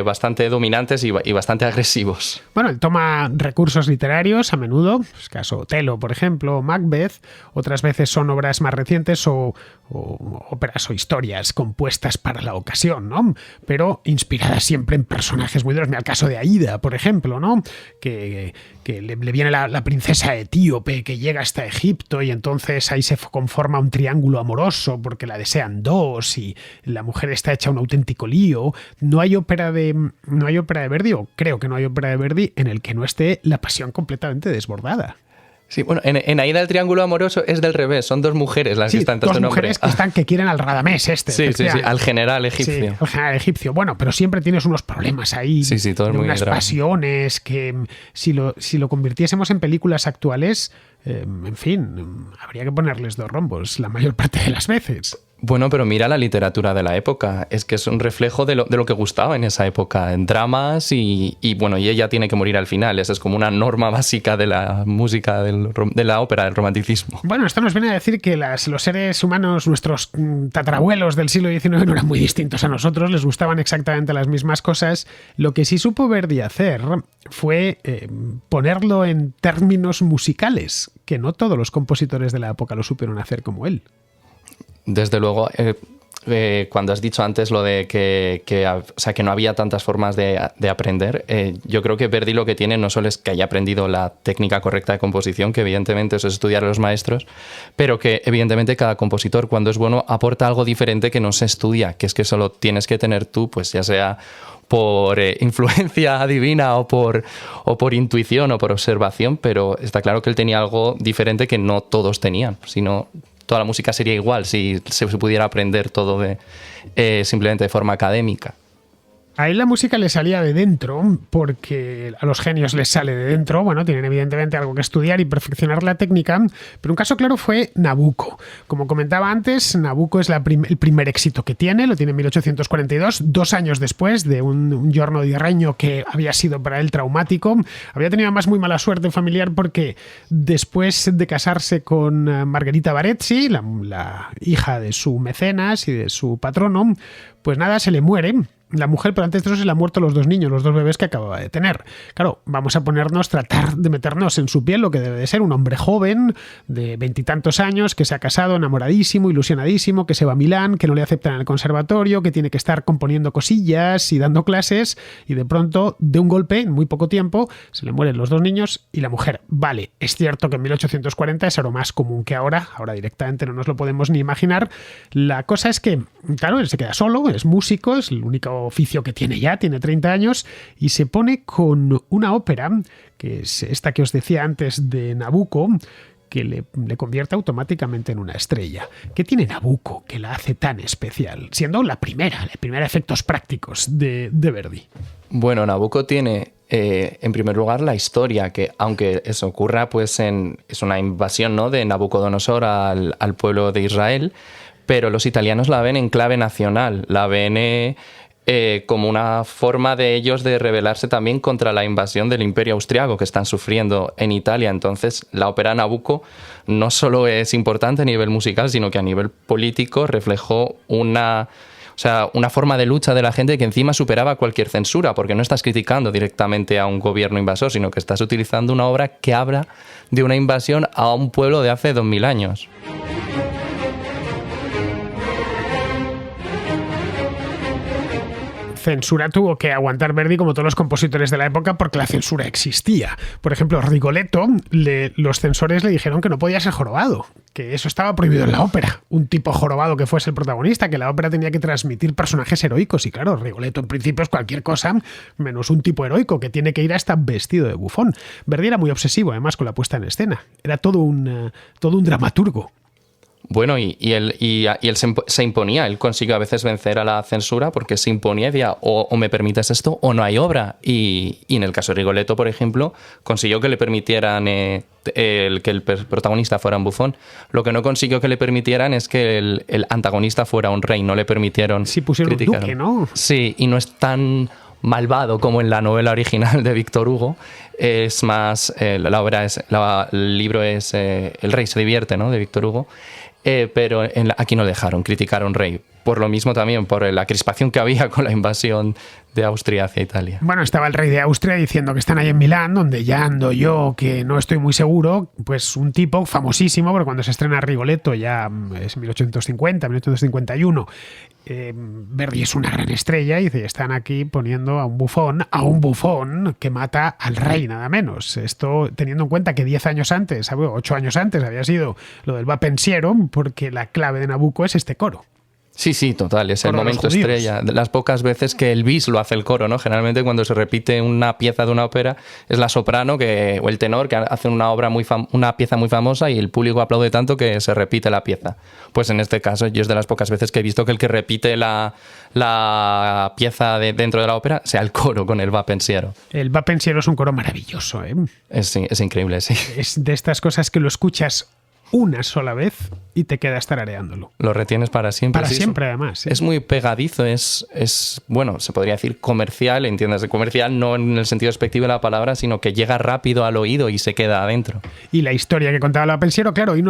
bastante dominantes y bastante agresivos. Bueno, él toma recursos literarios a menudo, pues caso Otelo, por ejemplo, o Macbeth. Otras veces son obras más recientes o óperas o historias compuestas para la ocasión, ¿no? Pero inspiradas siempre en personajes muy duros. Mira el caso de Aída, por ejemplo, ¿no? Que le viene la princesa etíope que llega hasta Egipto y entonces ahí se conforma un triángulo amoroso porque la desean dos y la mujer está hecha un auténtico lío. No hay ópera de Verdi, o creo que no hay ópera de Verdi en el que no esté la pasión completamente desbordada. Sí, bueno, en Aída el triángulo amoroso es del revés, son dos mujeres las que están tras un hombre. Dos mujeres que quieren al Radamés Sí, al general egipcio. Sí, al general egipcio. Bueno, pero siempre tienes unos problemas ahí, todo es muy unas grave. Pasiones que si lo convirtiésemos en películas actuales, en fin, habría que ponerles 2 rombos la mayor parte de las veces. Bueno, pero mira la literatura de la época. Es que es un reflejo de lo que gustaba en esa época, en dramas y bueno, y ella tiene que morir al final. Esa es como una norma básica de la música, de la ópera, del romanticismo. Bueno, esto nos viene a decir que los seres humanos, nuestros tatarabuelos del siglo XIX, no eran muy distintos a nosotros, les gustaban exactamente las mismas cosas. Lo que sí supo Verdi hacer fue ponerlo en términos musicales, que no todos los compositores de la época lo supieron hacer como él. Desde luego, cuando has dicho antes lo de que no había tantas formas de aprender, yo creo que Verdi lo que tiene no solo es que haya aprendido la técnica correcta de composición, que evidentemente eso es estudiar a los maestros, pero que evidentemente cada compositor, cuando es bueno, aporta algo diferente que no se estudia, que es que solo tienes que tener tú, pues ya sea por influencia divina o por intuición o por observación, pero está claro que él tenía algo diferente que no todos tenían, sino toda la música sería igual si se pudiera aprender todo simplemente de forma académica. A él la música le salía de dentro, porque a los genios les sale de dentro. Bueno, tienen evidentemente algo que estudiar y perfeccionar la técnica, pero un caso claro fue Nabucco. Como comentaba antes, Nabucco es el primer éxito que tiene, lo tiene en 1842, 2 años después de un giorno di regno que había sido para él traumático. Había tenido además muy mala suerte familiar porque después de casarse con Margherita Barezzi, la hija de su mecenas y de su patrono, pues nada, se le muere la mujer, pero antes de eso se le han muerto los 2 niños, los 2 bebés que acababa de tener. Claro, vamos a tratar de meternos en su piel, lo que debe de ser un hombre joven, de 20 y tantos años, que se ha casado, enamoradísimo, ilusionadísimo, que se va a Milán, que no le aceptan en el conservatorio, que tiene que estar componiendo cosillas y dando clases, y de pronto, de un golpe, en muy poco tiempo, se le mueren los 2 niños y la mujer. Vale, es cierto que en 1840 es algo más común que ahora directamente no nos lo podemos ni imaginar. La cosa es que, claro, él se queda solo, es músico, es el único oficio que tiene ya, tiene 30 años, y se pone con una ópera, que es esta que os decía antes de Nabucco, que le convierte automáticamente en una estrella. ¿Qué tiene Nabucco que la hace tan especial? Siendo la primera efectos prácticos de Verdi. Bueno, Nabucco tiene, en primer lugar, la historia, que aunque eso ocurra, pues es una invasión, ¿no?, de Nabucodonosor al pueblo de Israel, pero los italianos la ven en clave nacional, la ven como una forma de ellos de rebelarse también contra la invasión del Imperio Austriaco que están sufriendo en Italia. Entonces, la ópera Nabucco no solo es importante a nivel musical, sino que a nivel político reflejó una forma de lucha de la gente que encima superaba cualquier censura, porque no estás criticando directamente a un gobierno invasor, sino que estás utilizando una obra que habla de una invasión a un pueblo de hace 2000 años. Censura tuvo que aguantar Verdi como todos los compositores de la época porque la censura existía. Por ejemplo, Rigoletto, los censores le dijeron que no podía ser jorobado, que eso estaba prohibido en la ópera. Un tipo jorobado que fuese el protagonista, que la ópera tenía que transmitir personajes heroicos. Y claro, Rigoletto en principio es cualquier cosa menos un tipo heroico que tiene que ir hasta vestido de bufón. Verdi era muy obsesivo además con la puesta en escena. Era todo un dramaturgo. Bueno, y él se imponía, él consiguió a veces vencer a la censura porque se imponía y decía o me permites esto o no hay obra. Y en el caso de Rigoletto, por ejemplo, consiguió que le permitieran que el protagonista fuera un bufón. Lo que no consiguió que le permitieran es que el antagonista fuera un rey, no le permitieron. Sí, pusieron un duque, ¿no? Sí, y no es tan malvado como en la novela original de Víctor Hugo. Es más, el libro es El rey se divierte, ¿no?, de Víctor Hugo. Pero aquí no dejaron criticar a un rey. Por lo mismo también, por la crispación que había con la invasión de Austria hacia Italia. Bueno, estaba el rey de Austria diciendo que están ahí en Milán, donde ya ando yo, que no estoy muy seguro. Pues un tipo famosísimo, porque cuando se estrena Rigoletto ya es 1850, 1851, Verdi es una gran estrella y dice, están aquí poniendo a un bufón que mata al rey, nada menos. Esto teniendo en cuenta que 10 años antes, 8 años antes había sido lo del Va Pensiero, porque la clave de Nabucco es este coro. Sí, total, es el momento estrella. Las pocas veces que el bis lo hace el coro, ¿no? Generalmente cuando se repite una pieza de una ópera es la soprano o el tenor que hacen una pieza muy famosa y el público aplaude tanto que se repite la pieza. Pues en este caso yo es de las pocas veces que he visto que el que repite la pieza dentro de la ópera sea el coro con el Va Pensiero. El Va Pensiero es un coro maravilloso, ¿eh? Es increíble, sí. Es de estas cosas que lo escuchas una sola vez y te quedas tarareándolo. Lo retienes para siempre. Para sí, siempre, además. ¿Sí? Es muy pegadizo, bueno, se podría decir comercial, entiendes, comercial no en el sentido despectivo de la palabra, sino que llega rápido al oído y se queda adentro. Y la historia que contaba el Vapensiero, claro, hoy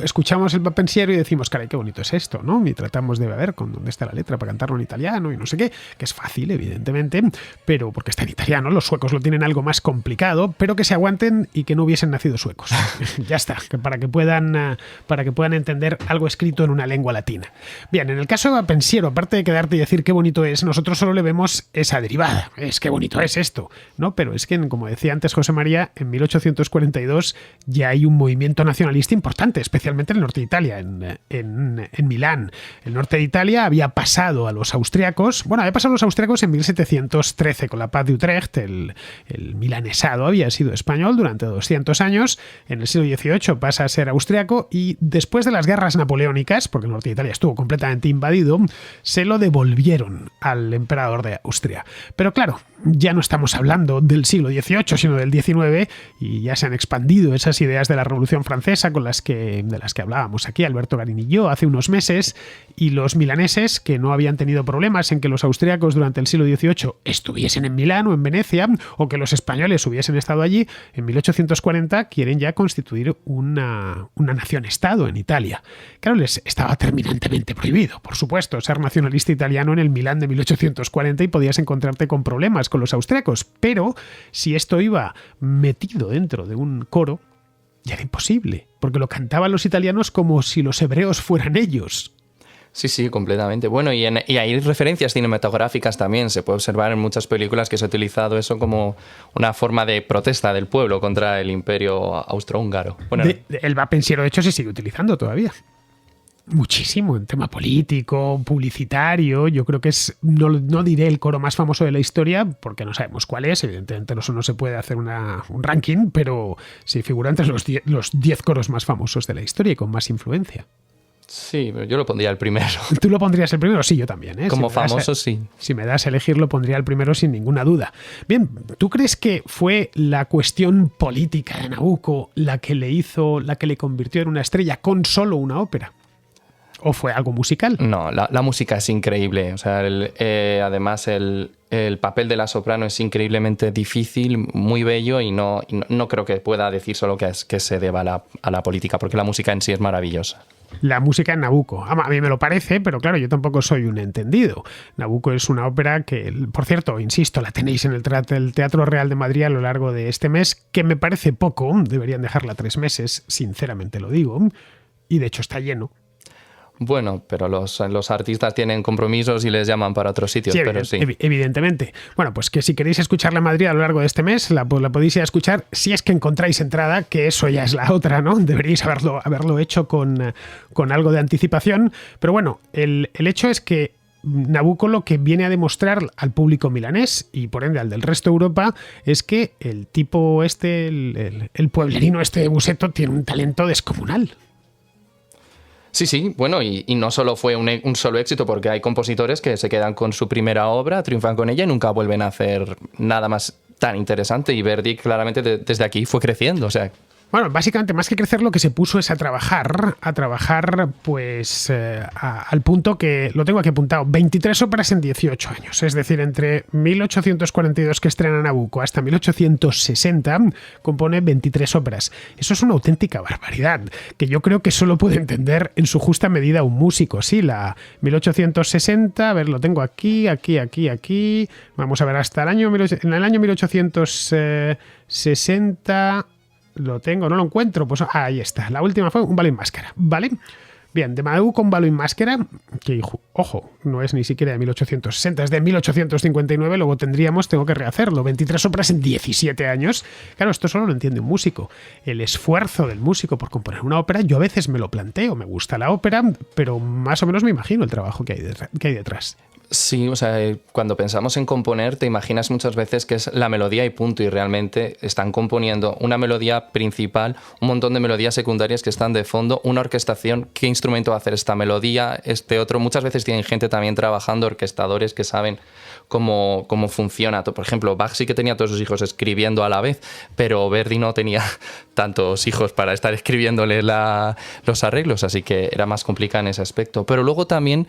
escuchamos el Vapensiero y decimos, caray, qué bonito es esto, ¿no? Y tratamos de ver con dónde está la letra para cantarlo en italiano y no sé qué, que es fácil, evidentemente, pero porque está en italiano, los suecos lo tienen algo más complicado, pero que se aguanten y que no hubiesen nacido suecos. Ya está, para que puedan entender algo escrito en una lengua latina. Bien, en el caso de Vapensiero, aparte de quedarte y decir qué bonito es, nosotros solo le vemos esa derivada. Es qué bonito es esto, ¿no? Pero es que, como decía antes José María, en 1842 ya hay un movimiento nacionalista importante, especialmente en el norte de Italia, en Milán. El norte de Italia había pasado a los austriacos, en 1713 con la paz de Utrecht, el milanesado había sido español durante 200 años, en el siglo XVIII pasa a ser austriaco y después de las guerras napoleónicas, porque el norte de Italia estuvo completamente invadido, se lo devolvieron al emperador de Austria. Pero claro, ya no estamos hablando del siglo XVIII, sino del XIX, y ya se han expandido esas ideas de la Revolución Francesa de las que hablábamos aquí Alberto Garín y yo hace unos meses, y los milaneses, que no habían tenido problemas en que los austriacos durante el siglo XVIII estuviesen en Milán o en Venecia, o que los españoles hubiesen estado allí, en 1840 quieren ya constituir una nación-estado en Italia. Claro, les estaba terminantemente prohibido, por supuesto, ser nacionalista italiano en el Milán de 1840 y podías encontrarte con problemas con los austriacos, pero si esto iba metido dentro de un coro, ya era imposible, porque lo cantaban los italianos como si los hebreos fueran ellos. Sí, completamente. Bueno, y hay referencias cinematográficas también. Se puede observar en muchas películas que se ha utilizado eso como una forma de protesta del pueblo contra el imperio austrohúngaro. Bueno, el Vapensiero, de hecho, se sigue utilizando todavía. Muchísimo, en tema político, publicitario. Yo creo que es, no diré el coro más famoso de la historia, porque no sabemos cuál es. Evidentemente eso no se puede hacer un ranking, pero sí figura entre los 10 coros más famosos de la historia y con más influencia. Sí, pero yo lo pondría el primero. ¿Tú lo pondrías el primero? Sí, yo también. Como famoso, sí. Si me das a elegir, lo pondría el primero sin ninguna duda. Bien, ¿tú crees que fue la cuestión política de Nabucco la que le convirtió en una estrella con solo una ópera? ¿O fue algo musical? No, la música es increíble. O sea, además el papel de la soprano es increíblemente difícil, muy bello, y no creo que pueda decir solo que se deba a la política, porque la música en sí es maravillosa. La música en Nabucco. A mí me lo parece, pero claro, yo tampoco soy un entendido. Nabucco es una ópera que, por cierto, insisto, la tenéis en el Teatro Real de Madrid a lo largo de este mes, que me parece poco, deberían dejarla 3 meses, sinceramente lo digo, y de hecho está lleno. Bueno, pero los artistas tienen compromisos y les llaman para otros sitios, sí, pero sí. Evidentemente. Bueno, pues que si queréis escucharla en Madrid a lo largo de este mes, la podéis ir a escuchar si es que encontráis entrada, que eso ya es la otra, ¿no? Deberíais haberlo hecho con algo de anticipación. Pero bueno, el hecho es que Nabucco lo que viene a demostrar al público milanés y por ende al del resto de Europa es que el tipo el pueblerino de Busseto tiene un talento descomunal. Sí, bueno, y no solo fue un solo éxito, porque hay compositores que se quedan con su primera obra, triunfan con ella y nunca vuelven a hacer nada más tan interesante, y Verdi claramente desde aquí fue creciendo, o sea... Bueno, básicamente más que crecer lo que se puso es a trabajar pues al punto que, lo tengo aquí apuntado, 23 óperas en 18 años, es decir, entre 1842 que estrena Nabucco hasta 1860 compone 23 óperas. Eso es una auténtica barbaridad, que yo creo que solo puede entender en su justa medida un músico. Sí, la 1860, a ver, lo tengo aquí, vamos a ver, hasta en el año 1860... Lo tengo, no lo encuentro. Pues ahí está. La última fue Un balo en máscara, ¿vale? Bien, de Nabucco, Un balo en máscara, que, ojo, no es ni siquiera de 1860, es de 1859. Luego tengo que rehacerlo. 23 óperas en 17 años. Claro, esto solo lo entiende un músico. El esfuerzo del músico por componer una ópera, yo a veces me lo planteo. Me gusta la ópera, pero más o menos me imagino el trabajo que hay detrás. Sí, o sea, cuando pensamos en componer, te imaginas muchas veces que es la melodía y punto, y realmente están componiendo una melodía principal, un montón de melodías secundarias que están de fondo, una orquestación, qué instrumento va a hacer esta melodía, este otro. Muchas veces tienen gente también trabajando, orquestadores que saben cómo funciona. Por ejemplo, Bach sí que tenía a todos sus hijos escribiendo a la vez, pero Verdi no tenía tantos hijos para estar escribiéndole los arreglos, así que era más complicado en ese aspecto. Pero luego también,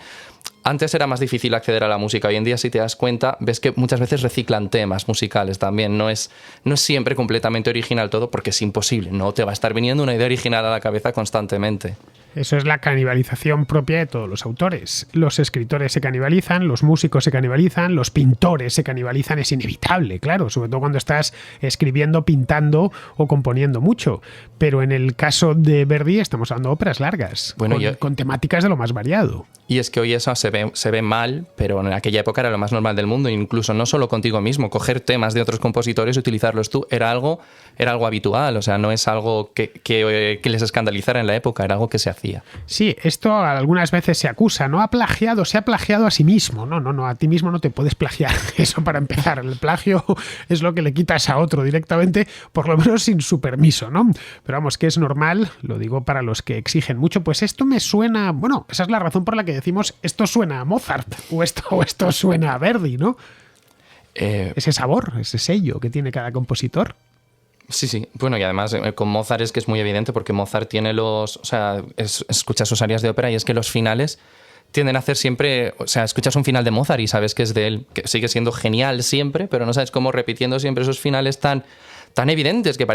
antes era más difícil acceder a la música. Hoy en día, si te das cuenta, ves que muchas veces reciclan temas musicales también. No es siempre completamente original todo, porque es imposible. No te va a estar viniendo una idea original a la cabeza constantemente. Eso es la canibalización propia de todos los autores. Los escritores se canibalizan, los músicos se canibalizan, los pintores se canibalizan. Es inevitable, claro, sobre todo cuando estás escribiendo, pintando o componiendo mucho. Pero en el caso de Verdi estamos hablando de óperas largas, con temáticas de lo más variado. Y es que hoy eso se ve mal, pero en aquella época era lo más normal del mundo. Incluso no solo contigo mismo, coger temas de otros compositores y utilizarlos tú era algo habitual. O sea, no es algo que les escandalizara en la época, era algo que se hacía. Sí, esto algunas veces se acusa, ¿no? Se ha plagiado a sí mismo. No, a ti mismo no te puedes plagiar. Eso para empezar. El plagio es lo que le quitas a otro directamente, por lo menos sin su permiso, ¿no? Pero vamos, que es normal, lo digo para los que exigen mucho, pues esto me suena... Bueno, esa es la razón por la que decimos esto suena a Mozart o esto suena a Verdi, ¿no? Ese sabor, ese sello que tiene cada compositor. Sí. Bueno, y además con Mozart es que es muy evidente porque Mozart tiene escuchas sus áreas de ópera y es que los finales tienden a hacer siempre... O sea, escuchas un final de Mozart y sabes que es de él, que sigue siendo genial siempre, pero no sabes cómo repitiendo siempre esos finales tan evidentes que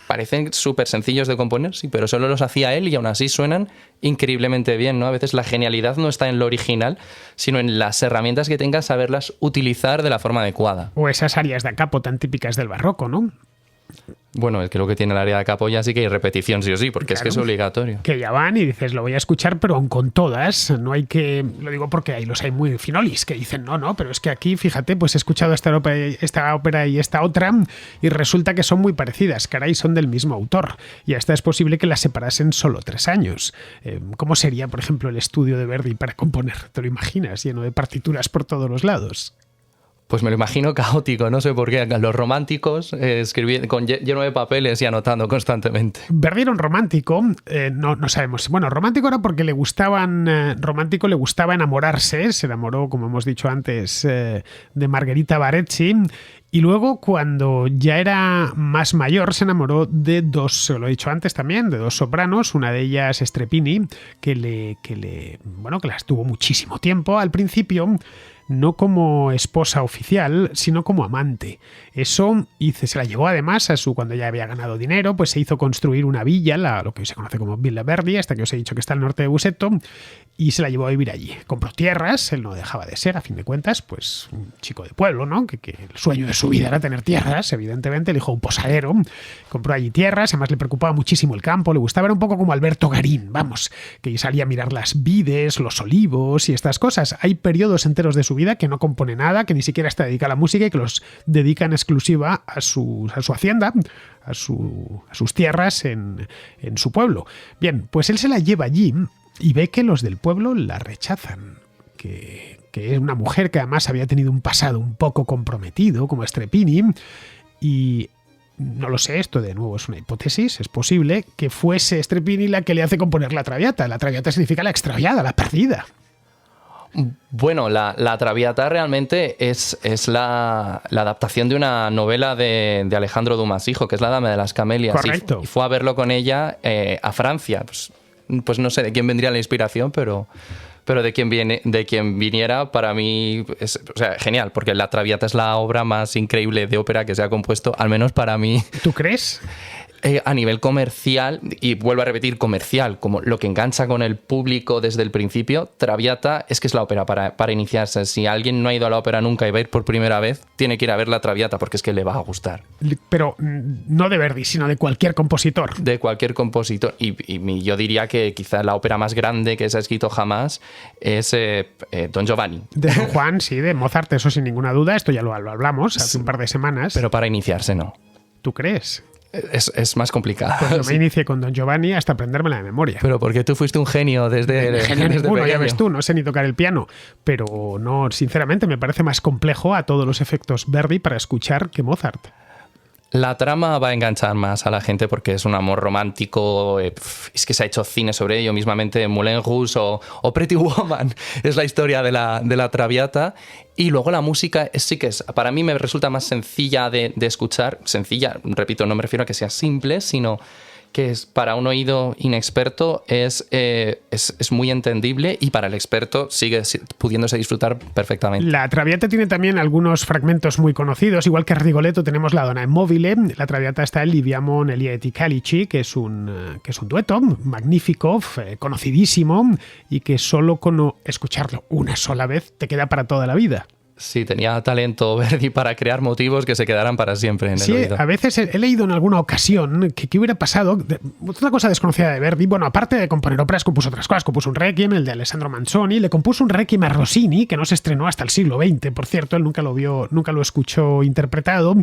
parecen súper sencillos de componer, sí, pero solo los hacía él y aún así suenan increíblemente bien, ¿no? A veces la genialidad no está en lo original, sino en las herramientas que tengas, saberlas utilizar de la forma adecuada. O esas áreas de capo tan típicas del barroco, ¿no? Bueno, es que lo que tiene el área de capo ya sí que hay repetición sí o sí, porque claro, es que es obligatorio. Que ya van y dices, lo voy a escuchar, pero aún con todas, no hay que... Lo digo porque hay muy finolis que dicen, no, pero es que aquí, fíjate, pues he escuchado esta ópera y esta otra y resulta que son muy parecidas, caray, son del mismo autor. Y hasta es posible que las separasen solo 3 años. ¿Cómo sería, por ejemplo, el estudio de Verdi para componer? ¿Te lo imaginas? Lleno de partituras por todos los lados. Pues me lo imagino caótico, no sé por qué. Los románticos escribiendo lleno de papeles y anotando constantemente. Verdi era un romántico, no sabemos. Bueno, romántico era porque le gustaba enamorarse. Se enamoró, como hemos dicho antes, de Margherita Barezzi. Y luego, cuando ya era más mayor, se enamoró de dos, lo he dicho antes también, de 2 sopranos. Una de ellas, Streppini, que las tuvo muchísimo tiempo al principio, no como esposa oficial, sino como amante. Eso se la llevó además cuando ya había ganado dinero, pues se hizo construir una villa, lo que hoy se conoce como Villa Verdi, hasta que os he dicho que está al norte de Busseto, y se la llevó a vivir allí. Compró tierras, él no dejaba de ser, a fin de cuentas, pues un chico de pueblo, ¿no? Que el sueño de su vida era tener tierras, evidentemente, el hijo de un posadero. Compró allí tierras, además le preocupaba muchísimo el campo, le gustaba, era un poco como Alberto Garín, vamos, que salía a mirar las vides, los olivos y estas cosas. Hay periodos enteros de su vida que no compone nada, que ni siquiera está dedicada a la música y que los dedica en exclusiva a su hacienda, a sus tierras en su pueblo. Bien, pues él se la lleva allí y ve que los del pueblo la rechazan, que es una mujer que además había tenido un pasado un poco comprometido, como Streppini, y no lo sé, esto de nuevo es una hipótesis, es posible que fuese Streppini la que le hace componer la Traviata. La Traviata significa la extraviada, la perdida. Bueno, la Traviata realmente es la adaptación de una novela de Alejandro Dumas hijo, que es La Dama de las Camelias. Correcto. Y fue a verlo con ella a Francia. Pues no sé de quién vendría la inspiración, pero de quien viniera, para mí es genial, porque La Traviata es la obra más increíble de ópera que se ha compuesto, al menos para mí. ¿Tú crees? A nivel comercial, y vuelvo a repetir, comercial, como lo que engancha con el público desde el principio, Traviata es que es la ópera para iniciarse. Si alguien no ha ido a la ópera nunca y va a ir por primera vez, tiene que ir a ver la Traviata porque es que le va a gustar. Pero no de Verdi, sino de cualquier compositor. De cualquier compositor. Y yo diría que quizá la ópera más grande que se ha escrito jamás es Don Giovanni. De Don Juan, sí, de Mozart, eso sin ninguna duda. Esto ya lo hablamos hace un par de semanas. Pero para iniciarse no. ¿Tú crees? Es más complicado. Pues yo sí. me inicié con Don Giovanni hasta aprendérmela de memoria. Pero porque tú fuiste un genio desde Ninguno, ya pequeño. ves tú, no sé ni tocar el piano, pero no, sinceramente me parece más complejo a todos los efectos Verdi para escuchar que Mozart. La trama va a enganchar más a la gente porque es un amor romántico. Es que se ha hecho cine sobre ello, mismamente Moulin Rouge o Pretty Woman. Es la historia de la Traviata. Y luego la música sí que es, para mí me resulta más sencilla de escuchar. Sencilla, repito, no me refiero a que sea simple, sino que es para un oído inexperto es muy entendible, y para el experto sigue pudiéndose disfrutar perfectamente. La Traviata tiene también algunos fragmentos muy conocidos, igual que Rigoletto tenemos la Donna Immobile. La Traviata está el Liviamo Nellieti Calici, que es un dueto magnífico, conocidísimo, y que solo con escucharlo una sola vez te queda para toda la vida. Sí, tenía talento Verdi para crear motivos que se quedarán para siempre en el oído. A veces he leído en alguna ocasión que qué hubiera pasado. Otra cosa desconocida de Verdi, bueno, aparte de componer óperas, compuso otras cosas. Compuso un Requiem, el de Alessandro Manzoni, le compuso un Requiem a Rossini, que no se estrenó hasta el siglo XX, por cierto, él nunca lo escuchó interpretado.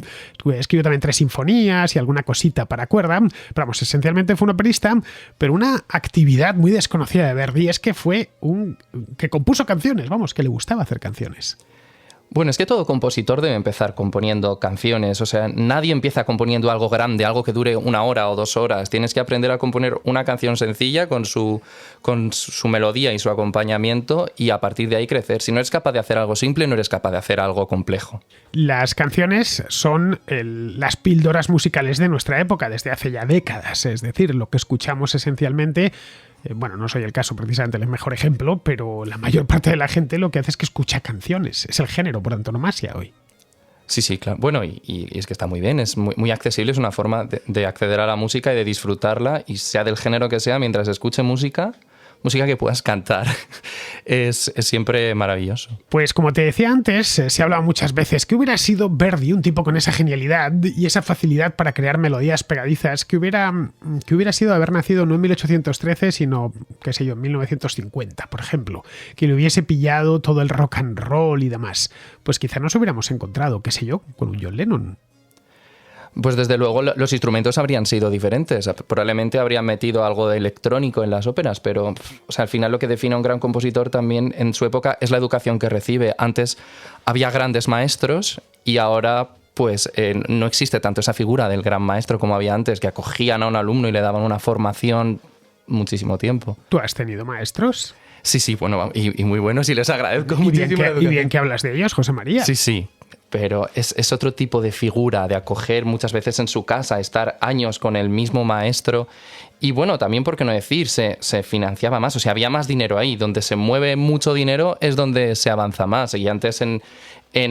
Escribió también 3 sinfonías y alguna cosita para cuerda, pero vamos, esencialmente fue un operista. Pero una actividad muy desconocida de Verdi es que que compuso canciones, vamos, que le gustaba hacer canciones. Bueno, es que todo compositor debe empezar componiendo canciones. O sea, nadie empieza componiendo algo grande, algo que dure 1 hora o 2 horas. Tienes que aprender a componer una canción sencilla con su melodía y su acompañamiento, y a partir de ahí crecer. Si no eres capaz de hacer algo simple, no eres capaz de hacer algo complejo. Las canciones son las píldoras musicales de nuestra época, desde hace ya décadas. Es decir, lo que escuchamos esencialmente... Bueno, no soy el caso precisamente el mejor ejemplo, pero la mayor parte de la gente lo que hace es que escucha canciones. Es el género por antonomasia hoy. Sí, claro. Bueno, y es que está muy bien, es muy accesible, es una forma de acceder a la música y de disfrutarla, y sea del género que sea, mientras escuche música que puedas cantar, es siempre maravilloso. Pues como te decía antes, se ha hablado muchas veces que hubiera sido Verdi un tipo con esa genialidad y esa facilidad para crear melodías pegadizas, que hubiera sido haber nacido no en 1813, sino, qué sé yo, en 1950, por ejemplo, que le hubiese pillado todo el rock and roll y demás. Pues quizá nos hubiéramos encontrado, qué sé yo, con un John Lennon. Pues desde luego los instrumentos habrían sido diferentes. Probablemente habrían metido algo de electrónico en las óperas, pero o sea, al final lo que define a un gran compositor también en su época es la educación que recibe. Antes había grandes maestros y ahora pues no existe tanto esa figura del gran maestro como había antes, que acogían a un alumno y le daban una formación muchísimo tiempo. ¿Tú has tenido maestros? Sí, bueno, y muy buenos, y les agradezco muchísimo. Y bien que hablas de ellos, José María. Sí. Pero es otro tipo de figura, de acoger muchas veces en su casa, estar años con el mismo maestro. Y bueno, también, por qué no decir, se financiaba más, o sea, había más dinero ahí. Donde se mueve mucho dinero es donde se avanza más. Y antes en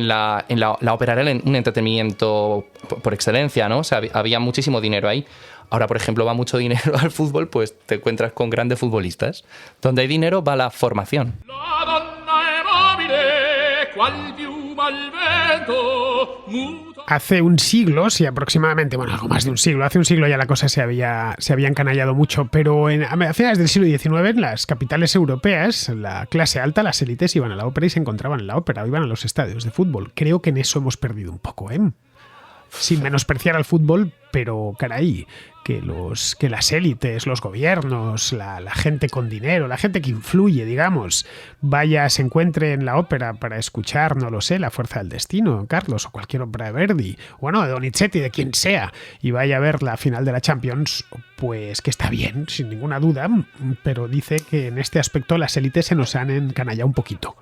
la ópera era un entretenimiento por excelencia, ¿no? O sea, había muchísimo dinero ahí. Ahora, por ejemplo, va mucho dinero al fútbol, pues te encuentras con grandes futbolistas. Donde hay dinero va la formación. La donna è mobile, qual piuma al vento, muta. Hace un siglo, sí, aproximadamente, bueno, algo más de un siglo, hace un siglo ya la cosa se había encanallado mucho, pero a finales del siglo XIX, en las capitales europeas, la clase alta, las élites, iban a la ópera y se encontraban en la ópera, iban a los estadios de fútbol. Creo que en eso hemos perdido un poco, ¿eh? Sin menospreciar al fútbol, pero caray, que las élites, los gobiernos, la gente con dinero, la gente que influye, digamos, se encuentre en la ópera para escuchar, no lo sé, La Fuerza del Destino, Carlos, o cualquier ópera de Verdi, o bueno, de Donizetti, de quien sea, y vaya a ver la final de la Champions, pues que está bien, sin ninguna duda, pero dice que en este aspecto las élites se nos han encanallado un poquito.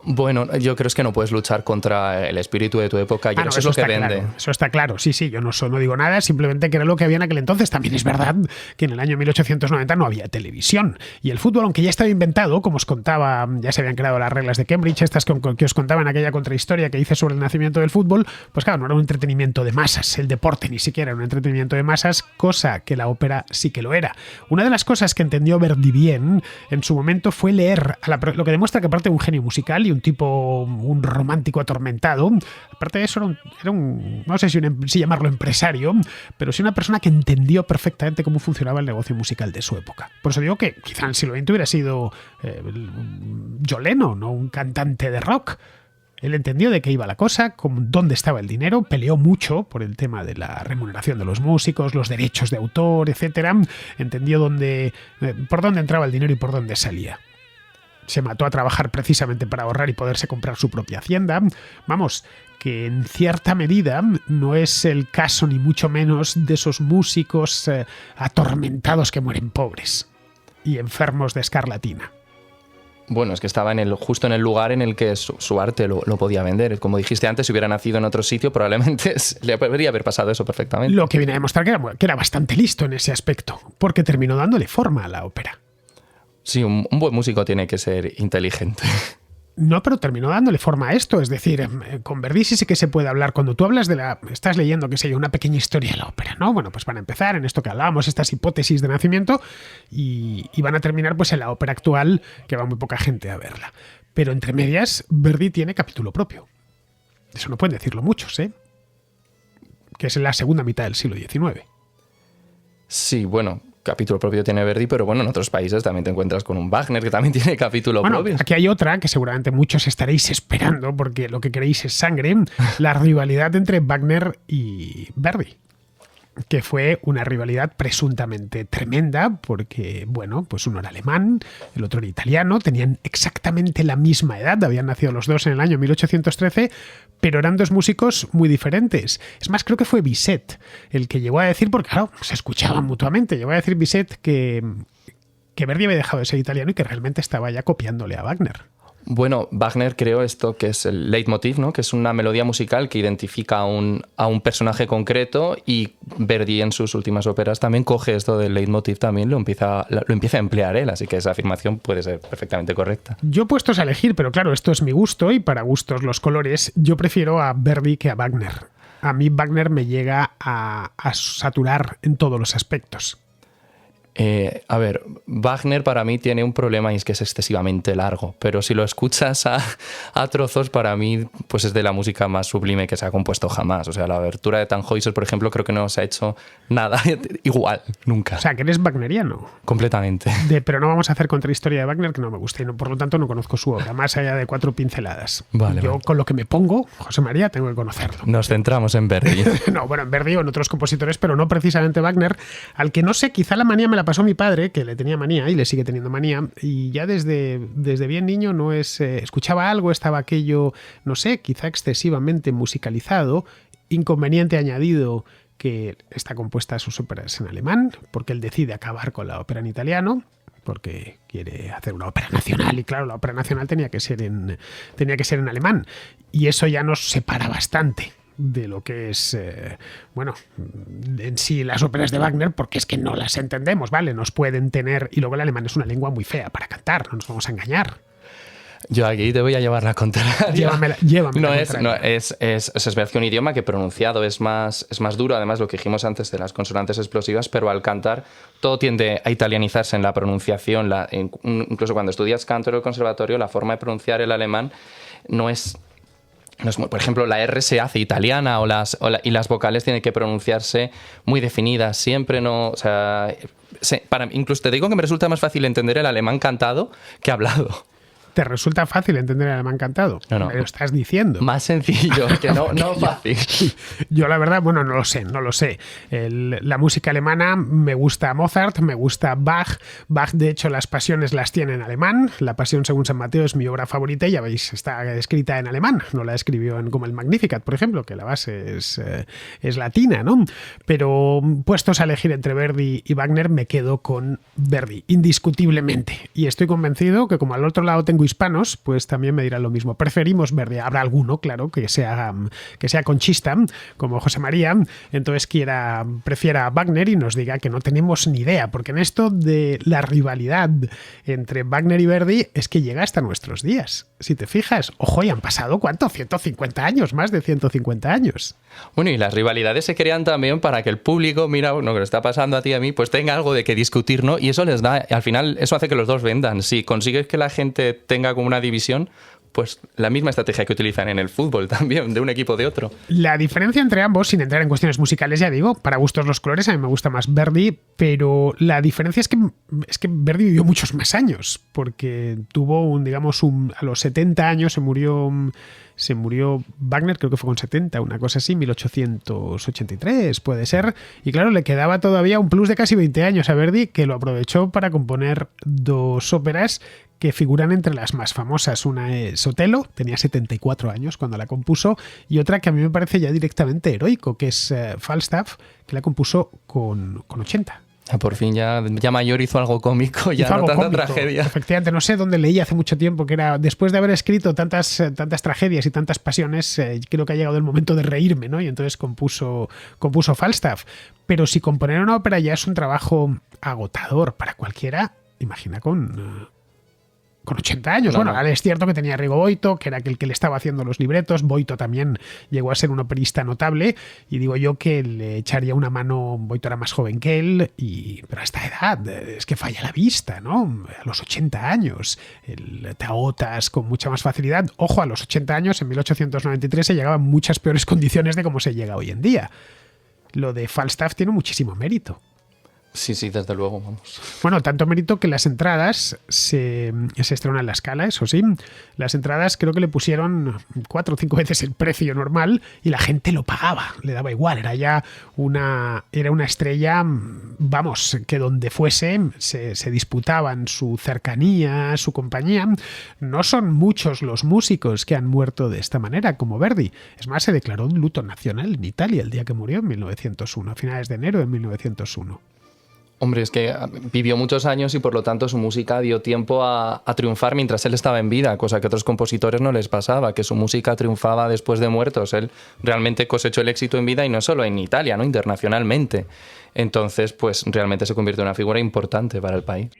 Bueno, yo creo que no puedes luchar contra el espíritu de tu época. Yo creo que eso es lo que vende. Claro, eso está claro. Sí, yo no digo nada, simplemente que era lo que había en aquel entonces. También es verdad que en el año 1890 no había televisión. Y el fútbol, aunque ya estaba inventado, como os contaba, ya se habían creado las reglas de Cambridge, estas que os contaba en aquella contrahistoria que hice sobre el nacimiento del fútbol, pues claro, no era un entretenimiento de masas. El deporte ni siquiera era un entretenimiento de masas, cosa que la ópera sí que lo era. Una de las cosas que entendió Verdi bien en su momento fue leer, lo que demuestra que aparte de un genio musical y un tipo, un romántico atormentado, aparte de eso era un no sé si llamarlo empresario, pero sí una persona que entendió perfectamente cómo funcionaba el negocio musical de su época. Por eso digo que quizá en el siglo XX hubiera sido John Lennon, ¿no? Un cantante de rock. Él entendió de qué iba la cosa, con dónde estaba el dinero, peleó mucho por el tema de la remuneración de los músicos, los derechos de autor, etcétera. Entendió por dónde entraba el dinero y por dónde salía. Se mató a trabajar precisamente para ahorrar y poderse comprar su propia hacienda. Vamos, que en cierta medida no es el caso ni mucho menos de esos músicos atormentados que mueren pobres y enfermos de escarlatina. Bueno, es que estaba justo en el lugar en el que su arte lo podía vender. Como dijiste antes, si hubiera nacido en otro sitio, probablemente le podría haber pasado eso perfectamente. Lo que viene a demostrar que era bastante listo en ese aspecto, porque terminó dándole forma a la ópera. Sí, un buen músico tiene que ser inteligente. No, pero terminó dándole forma a esto. Es decir, con Verdi sí que se puede hablar. Cuando tú hablas estás leyendo, qué sé yo, una pequeña historia de la ópera, ¿no? Bueno, pues van a empezar en esto que hablábamos, estas hipótesis de nacimiento, y van a terminar pues en la ópera actual, que va muy poca gente a verla. Pero entre medias, Verdi tiene capítulo propio. Eso no pueden decirlo muchos, ¿eh? Que es en la segunda mitad del siglo XIX. Sí, bueno, capítulo propio tiene Verdi, pero bueno, en otros países también te encuentras con un Wagner que también tiene capítulo propio. Aquí hay otra que seguramente muchos estaréis esperando porque lo que queréis es sangre, la rivalidad entre Wagner y Verdi, que fue una rivalidad presuntamente tremenda porque, bueno, pues uno era alemán, el otro era italiano, tenían exactamente la misma edad, habían nacido los dos en el año 1813, pero eran dos músicos muy diferentes. Es más, creo que fue Bizet el que llegó a decir, porque claro, se escuchaban mutuamente, llegó a decir Bizet que Verdi había dejado de ser italiano y que realmente estaba ya copiándole a Wagner. Bueno, Wagner creó esto que es el leitmotiv, ¿no? Que es una melodía musical que identifica a un personaje concreto, y Verdi en sus últimas óperas también coge esto del leitmotiv, también lo empieza a emplear él, así que esa afirmación puede ser perfectamente correcta. Yo puestos a elegir, pero claro, esto es mi gusto y para gustos los colores, yo prefiero a Verdi que a Wagner. A mí Wagner me llega a saturar en todos los aspectos. A ver, Wagner para mí tiene un problema y es que es excesivamente largo, pero si lo escuchas a trozos, para mí pues es de la música más sublime que se ha compuesto jamás. O sea, la abertura de Tannhäuser, por ejemplo, creo que no se ha hecho nada igual, nunca. O sea, que eres wagneriano. Completamente. Pero no vamos a hacer contrahistoria de Wagner, que no me gusta y por lo tanto no conozco su obra, más allá de 4 pinceladas. Vale, Con lo que me pongo, José María, tengo que conocerlo. Nos centramos en Verdi. No, bueno, en Verdi o en otros compositores, pero no precisamente Wagner, al que no sé, quizá la manía me la pasó mi padre, que le tenía manía y le sigue teniendo manía, y ya desde bien niño no escuchaba algo, estaba aquello, no sé, quizá excesivamente musicalizado, inconveniente añadido que está compuesta sus óperas en alemán, porque él decide acabar con la ópera en italiano, porque quiere hacer una ópera nacional, y claro, la ópera nacional tenía que ser en alemán, y eso ya nos separa bastante de lo que es, en sí las óperas de Wagner, porque es que no las entendemos, ¿vale? Nos pueden tener, y luego el alemán es una lengua muy fea para cantar, no nos vamos a engañar. Yo aquí te voy a llevar la contraria. Llévame no es verdad que un idioma que pronunciado es más duro, además lo que dijimos antes de las consonantes explosivas, pero al cantar todo tiende a italianizarse en la pronunciación. Incluso cuando estudias canto en el conservatorio, la forma de pronunciar el alemán no es, por ejemplo, la R se hace italiana y las vocales tienen que pronunciarse muy definidas. Siempre no... O sea, incluso te digo que me resulta más fácil entender el alemán cantado que hablado. ¿Te resulta fácil entender el alemán cantado? No. Me lo estás diciendo. Más sencillo, que no fácil. Yo la verdad, no lo sé. La música alemana, me gusta Mozart, me gusta Bach. Bach, de hecho, las pasiones las tiene en alemán. La Pasión según San Mateo es mi obra favorita y ya veis, está escrita en alemán. No la escribió como el Magnificat, por ejemplo, que la base es latina, ¿no? Pero puestos a elegir entre Verdi y Wagner, me quedo con Verdi, indiscutiblemente. Y estoy convencido que como al otro lado tengo hispanos, pues también me dirán lo mismo. Preferimos Verdi. Habrá alguno, claro, que sea conchista, como José María, entonces prefiera a Wagner y nos diga que no tenemos ni idea, porque en esto de la rivalidad entre Wagner y Verdi es que llega hasta nuestros días. Si te fijas, ojo, y han pasado, ¿cuánto? 150 años, más de 150 años. Bueno, y las rivalidades se crean también para que el público, mira, lo que le está pasando a ti y a mí, pues tenga algo de que discutir, ¿no? Y eso les da, al final, eso hace que los dos vendan. Si consigues que la gente tenga como una división, pues la misma estrategia que utilizan en el fútbol también, de un equipo de otro. La diferencia entre ambos, sin entrar en cuestiones musicales, ya digo, para gustos los colores, a mí me gusta más Verdi, pero la diferencia es que Verdi vivió muchos más años, porque tuvo a los 70 años se murió Wagner, creo que fue con 70, una cosa así, 1883 puede ser, y claro, le quedaba todavía un plus de casi 20 años a Verdi, que lo aprovechó para componer dos óperas que figuran entre las más famosas. Una es Otelo, tenía 74 años cuando la compuso, y otra que a mí me parece ya directamente heroico, que es Falstaff, que la compuso con 80. Por fin ya mayor hizo algo cómico, ya hizo no tanta cómico, tragedia. Efectivamente, no sé dónde leí hace mucho tiempo que era, después de haber escrito tantas tragedias y tantas pasiones, creo que ha llegado el momento de reírme, ¿no? Y entonces compuso Falstaff. Pero si componer una ópera ya es un trabajo agotador para cualquiera, imagina con 80 años. No. Es cierto que tenía Rigo Boito, que era aquel que le estaba haciendo los libretos. Boito también llegó a ser un operista notable, y digo yo que le echaría una mano. Boito era más joven que él, pero a esta edad es que falla la vista, ¿no? A los 80 años te agotas con mucha más facilidad. Ojo, a los 80 años, en 1893, se llegaba en muchas peores condiciones de cómo se llega hoy en día. Lo de Falstaff tiene muchísimo mérito. Sí, desde luego, vamos. Bueno, tanto mérito que las entradas se estrenan en la Scala, eso sí. Las entradas creo que le pusieron 4 o 5 veces el precio normal y la gente lo pagaba, le daba igual. Era una estrella, vamos, que donde fuese se disputaban su cercanía, su compañía. No son muchos los músicos que han muerto de esta manera, como Verdi. Es más, se declaró un luto nacional en Italia el día que murió, en 1901, a finales de enero de 1901. Hombre, es que vivió muchos años y por lo tanto su música dio tiempo a triunfar mientras él estaba en vida, cosa que a otros compositores no les pasaba, que su música triunfaba después de muertos. Él realmente cosechó el éxito en vida y no solo en Italia, ¿no? Internacionalmente. Entonces, pues realmente se convirtió en una figura importante para el país.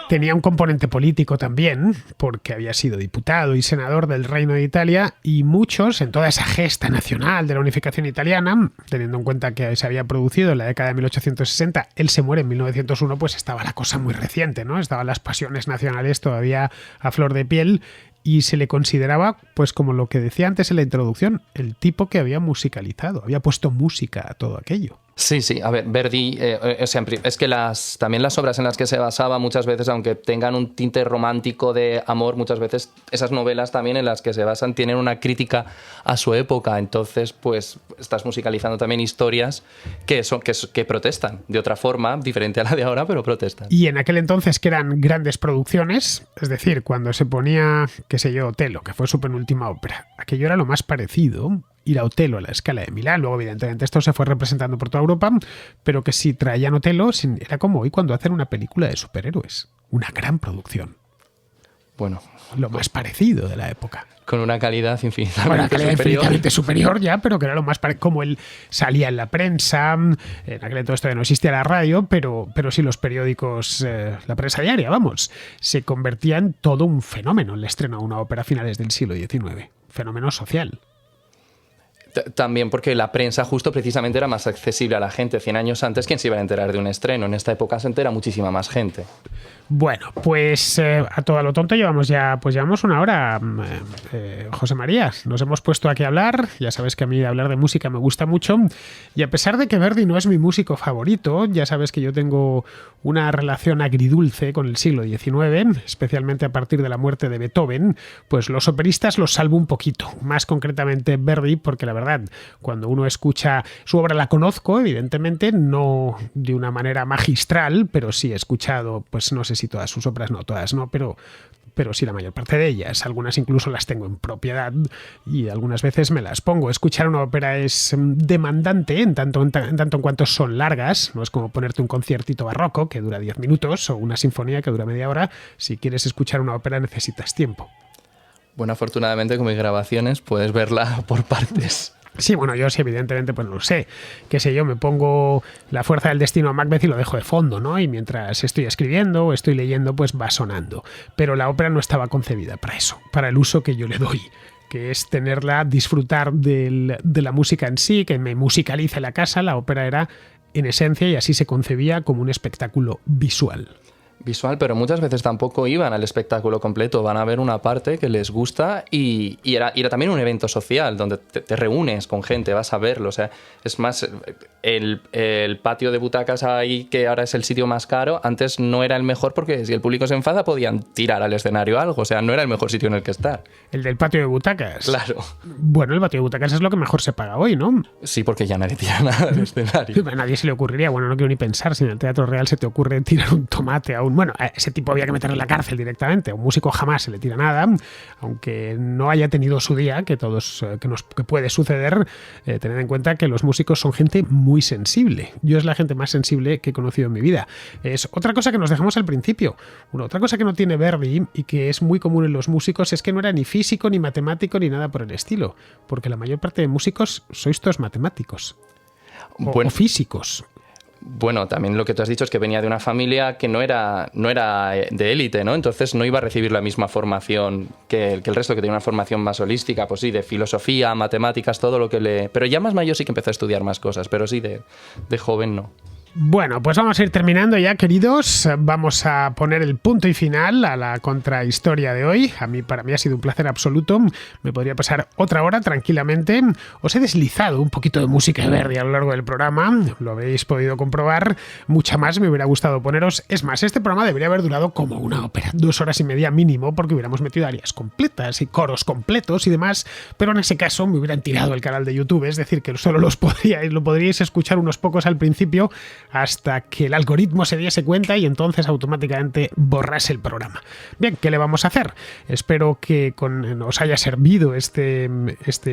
Tenía un componente político también, porque había sido diputado y senador del Reino de Italia, y muchos, en toda esa gesta nacional de la unificación italiana, teniendo en cuenta que se había producido en la década de 1860, él se muere en 1901, pues estaba la cosa muy reciente, ¿no? Estaban las pasiones nacionales todavía a flor de piel, y se le consideraba, pues como lo que decía antes en la introducción, el tipo que había musicalizado, había puesto música a todo aquello. Sí, a ver, Verdi, es que también las obras en las que se basaba muchas veces, aunque tengan un tinte romántico de amor, muchas veces esas novelas también en las que se basan tienen una crítica a su época, entonces pues estás musicalizando también historias que protestan de otra forma, diferente a la de ahora, pero protestan. Y en aquel entonces que eran grandes producciones, es decir, cuando se ponía, qué sé yo, Otelo, que fue su penúltima ópera, aquello era lo más parecido ir a Otelo a la Scala de Milán. Luego, evidentemente, esto se fue representando por toda Europa, pero que si traían Otelo, era como hoy cuando hacen una película de superhéroes. Una gran producción. Bueno, lo más parecido de la época. Con una calidad infinitamente infinitamente superior ya, pero que era lo más como él salía en la prensa. En aquel entonces todavía no existía la radio, pero sí los periódicos, la prensa diaria, vamos, se convertía en todo un fenómeno el estreno de una ópera a finales del siglo XIX. Fenómeno social. También porque la prensa justo precisamente era más accesible a la gente. 100 años antes, ¿quién se iba a enterar de un estreno? En esta época se entera muchísima más gente. Bueno, pues a todo lo tonto llevamos una hora, José María. Nos hemos puesto aquí a hablar. Ya sabes que a mí hablar de música me gusta mucho. Y a pesar de que Verdi no es mi músico favorito, ya sabes que yo tengo una relación agridulce con el siglo XIX, especialmente a partir de la muerte de Beethoven, pues los operistas los salvo un poquito. Más concretamente Verdi, porque la verdad, cuando uno escucha su obra, la conozco, evidentemente, no de una manera magistral, pero sí he escuchado, pues no sé si todas sus obras, no todas, no, pero sí la mayor parte de ellas. Algunas incluso las tengo en propiedad y algunas veces me las pongo. Escuchar una ópera es demandante en tanto en cuanto son largas. No es como ponerte un conciertito barroco que dura 10 minutos o una sinfonía que dura media hora. Si quieres escuchar una ópera necesitas tiempo. Bueno, afortunadamente con mis grabaciones puedes verla por partes. Sí, bueno, yo sí, evidentemente, pues no lo sé. Qué sé yo, me pongo La fuerza del destino a Macbeth y lo dejo de fondo, ¿no? Y mientras estoy escribiendo o estoy leyendo, pues va sonando. Pero la ópera no estaba concebida para eso, para el uso que yo le doy, que es tenerla, disfrutar de la música en sí, que me musicalice la casa. La ópera era en esencia, y así se concebía, como un espectáculo visual. visual, pero muchas veces tampoco iban al espectáculo completo, van a ver una parte que les gusta y era también un evento social donde te reúnes con gente, vas a verlo, o sea, es más, el patio de butacas ahí, que ahora es el sitio más caro, antes no era el mejor porque si el público se enfada podían tirar al escenario algo, o sea, no era el mejor sitio en el que estar. El del patio de butacas. Claro. Bueno, el patio de butacas es lo que mejor se paga hoy, ¿no? Sí, porque ya nadie tira nada del escenario. A nadie se le ocurriría, bueno, no quiero ni pensar, si en el Teatro Real se te ocurre tirar un tomate a un... Bueno, a ese tipo había que meterlo en la cárcel directamente, a un músico jamás se le tira nada, aunque no haya tenido su día, que puede suceder, tened en cuenta que los músicos son gente muy sensible. Yo es la gente más sensible que he conocido en mi vida. Es otra cosa que nos dejamos al principio. Otra cosa que no tiene Verdi y que es muy común en los músicos es que no era ni físico, ni matemático, ni nada por el estilo, porque la mayor parte de músicos sois todos matemáticos o físicos. Bueno, también lo que tú has dicho es que venía de una familia que no era de élite, ¿no? Entonces no iba a recibir la misma formación que el resto, que tenía una formación más holística, pues sí, de filosofía, matemáticas, todo lo que le... Pero ya más mayor sí que empezó a estudiar más cosas, pero sí, de joven no. Bueno, pues vamos a ir terminando ya, queridos. Vamos a poner el punto y final a la contrahistoria de hoy. Para mí ha sido un placer absoluto. Me podría pasar otra hora tranquilamente. Os he deslizado un poquito de música de Verdi a lo largo del programa. Lo habéis podido comprobar. Mucha más me hubiera gustado poneros. Es más, este programa debería haber durado como una ópera, 2 horas y media mínimo, porque hubiéramos metido áreas completas y coros completos y demás. Pero en ese caso me hubieran tirado el canal de YouTube. Es decir, que solo lo podríais escuchar unos pocos al principio, hasta que el algoritmo se diese cuenta y entonces automáticamente borrase el programa. Bien, ¿qué le vamos a hacer? Espero que os haya servido este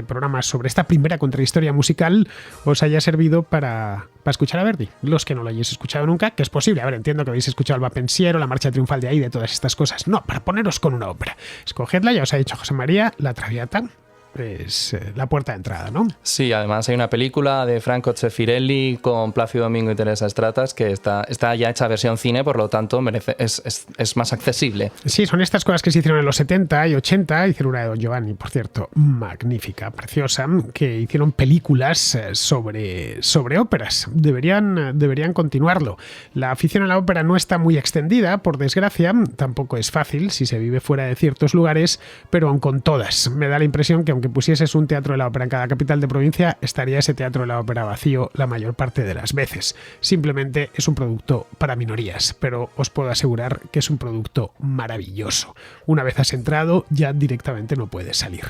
programa sobre esta primera contrahistoria musical, os haya servido para escuchar a Verdi. Los que no lo hayáis escuchado nunca, que es posible. A ver, entiendo que habéis escuchado el Va Pensiero, la Marcha Triunfal de ahí, de todas estas cosas. No, para poneros con una ópera. Escogedla, ya os ha dicho José María, La Traviata. Es la puerta de entrada, ¿no? Sí, además hay una película de Franco Zeffirelli con Plácido Domingo y Teresa Stratas que está ya hecha versión cine, por lo tanto es más accesible. Sí, son estas cosas que se hicieron en los 70 y 80, hicieron una de Don Giovanni, por cierto, magnífica, preciosa, que hicieron películas sobre óperas. Deberían continuarlo. La afición a la ópera no está muy extendida, por desgracia, tampoco es fácil si se vive fuera de ciertos lugares, pero aun con todas, me da la impresión que aunque pusieses un teatro de la ópera en cada capital de provincia, estaría ese teatro de la ópera vacío la mayor parte de las veces. Simplemente es un producto para minorías, pero os puedo asegurar que es un producto maravilloso. Una vez has entrado, ya directamente no puedes salir.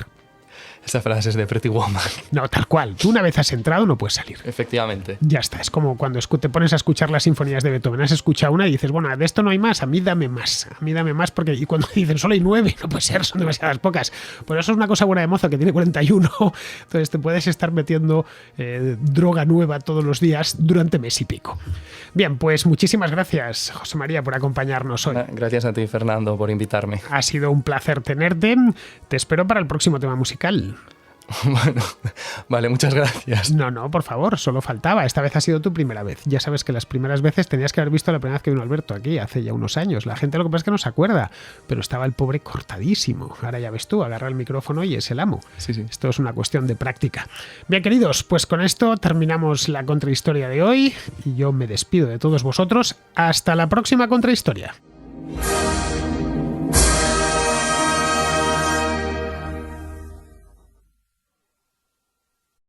Esta frase es de Pretty Woman. No, tal cual. Tú una vez has entrado no puedes salir. Efectivamente. Ya está. Es como cuando te pones a escuchar las sinfonías de Beethoven. Has escuchado una y dices, bueno, de esto no hay más, a mí dame más. A mí dame más porque... Y cuando dicen solo hay 9, no puede ser, son demasiadas pocas. Por eso es una cosa buena de mozo que tiene 41. Entonces te puedes estar metiendo droga nueva todos los días durante mes y pico. Bien, pues muchísimas gracias, José María, por acompañarnos hoy. Gracias a ti, Fernando, por invitarme. Ha sido un placer tenerte. Te espero para el próximo tema musical. Bueno, vale, muchas gracias. No, por favor, solo faltaba. Esta vez ha sido tu primera vez. Ya sabes que las primeras veces tenías que haber visto la primera vez que vino Alberto aquí, hace ya unos años. La gente lo que pasa es que no se acuerda, pero estaba el pobre cortadísimo. Ahora ya ves tú, agarra el micrófono y es el amo. Sí. Esto es una cuestión de práctica. Bien, queridos, pues con esto terminamos la contrahistoria de hoy y yo me despido de todos vosotros. Hasta la próxima contrahistoria.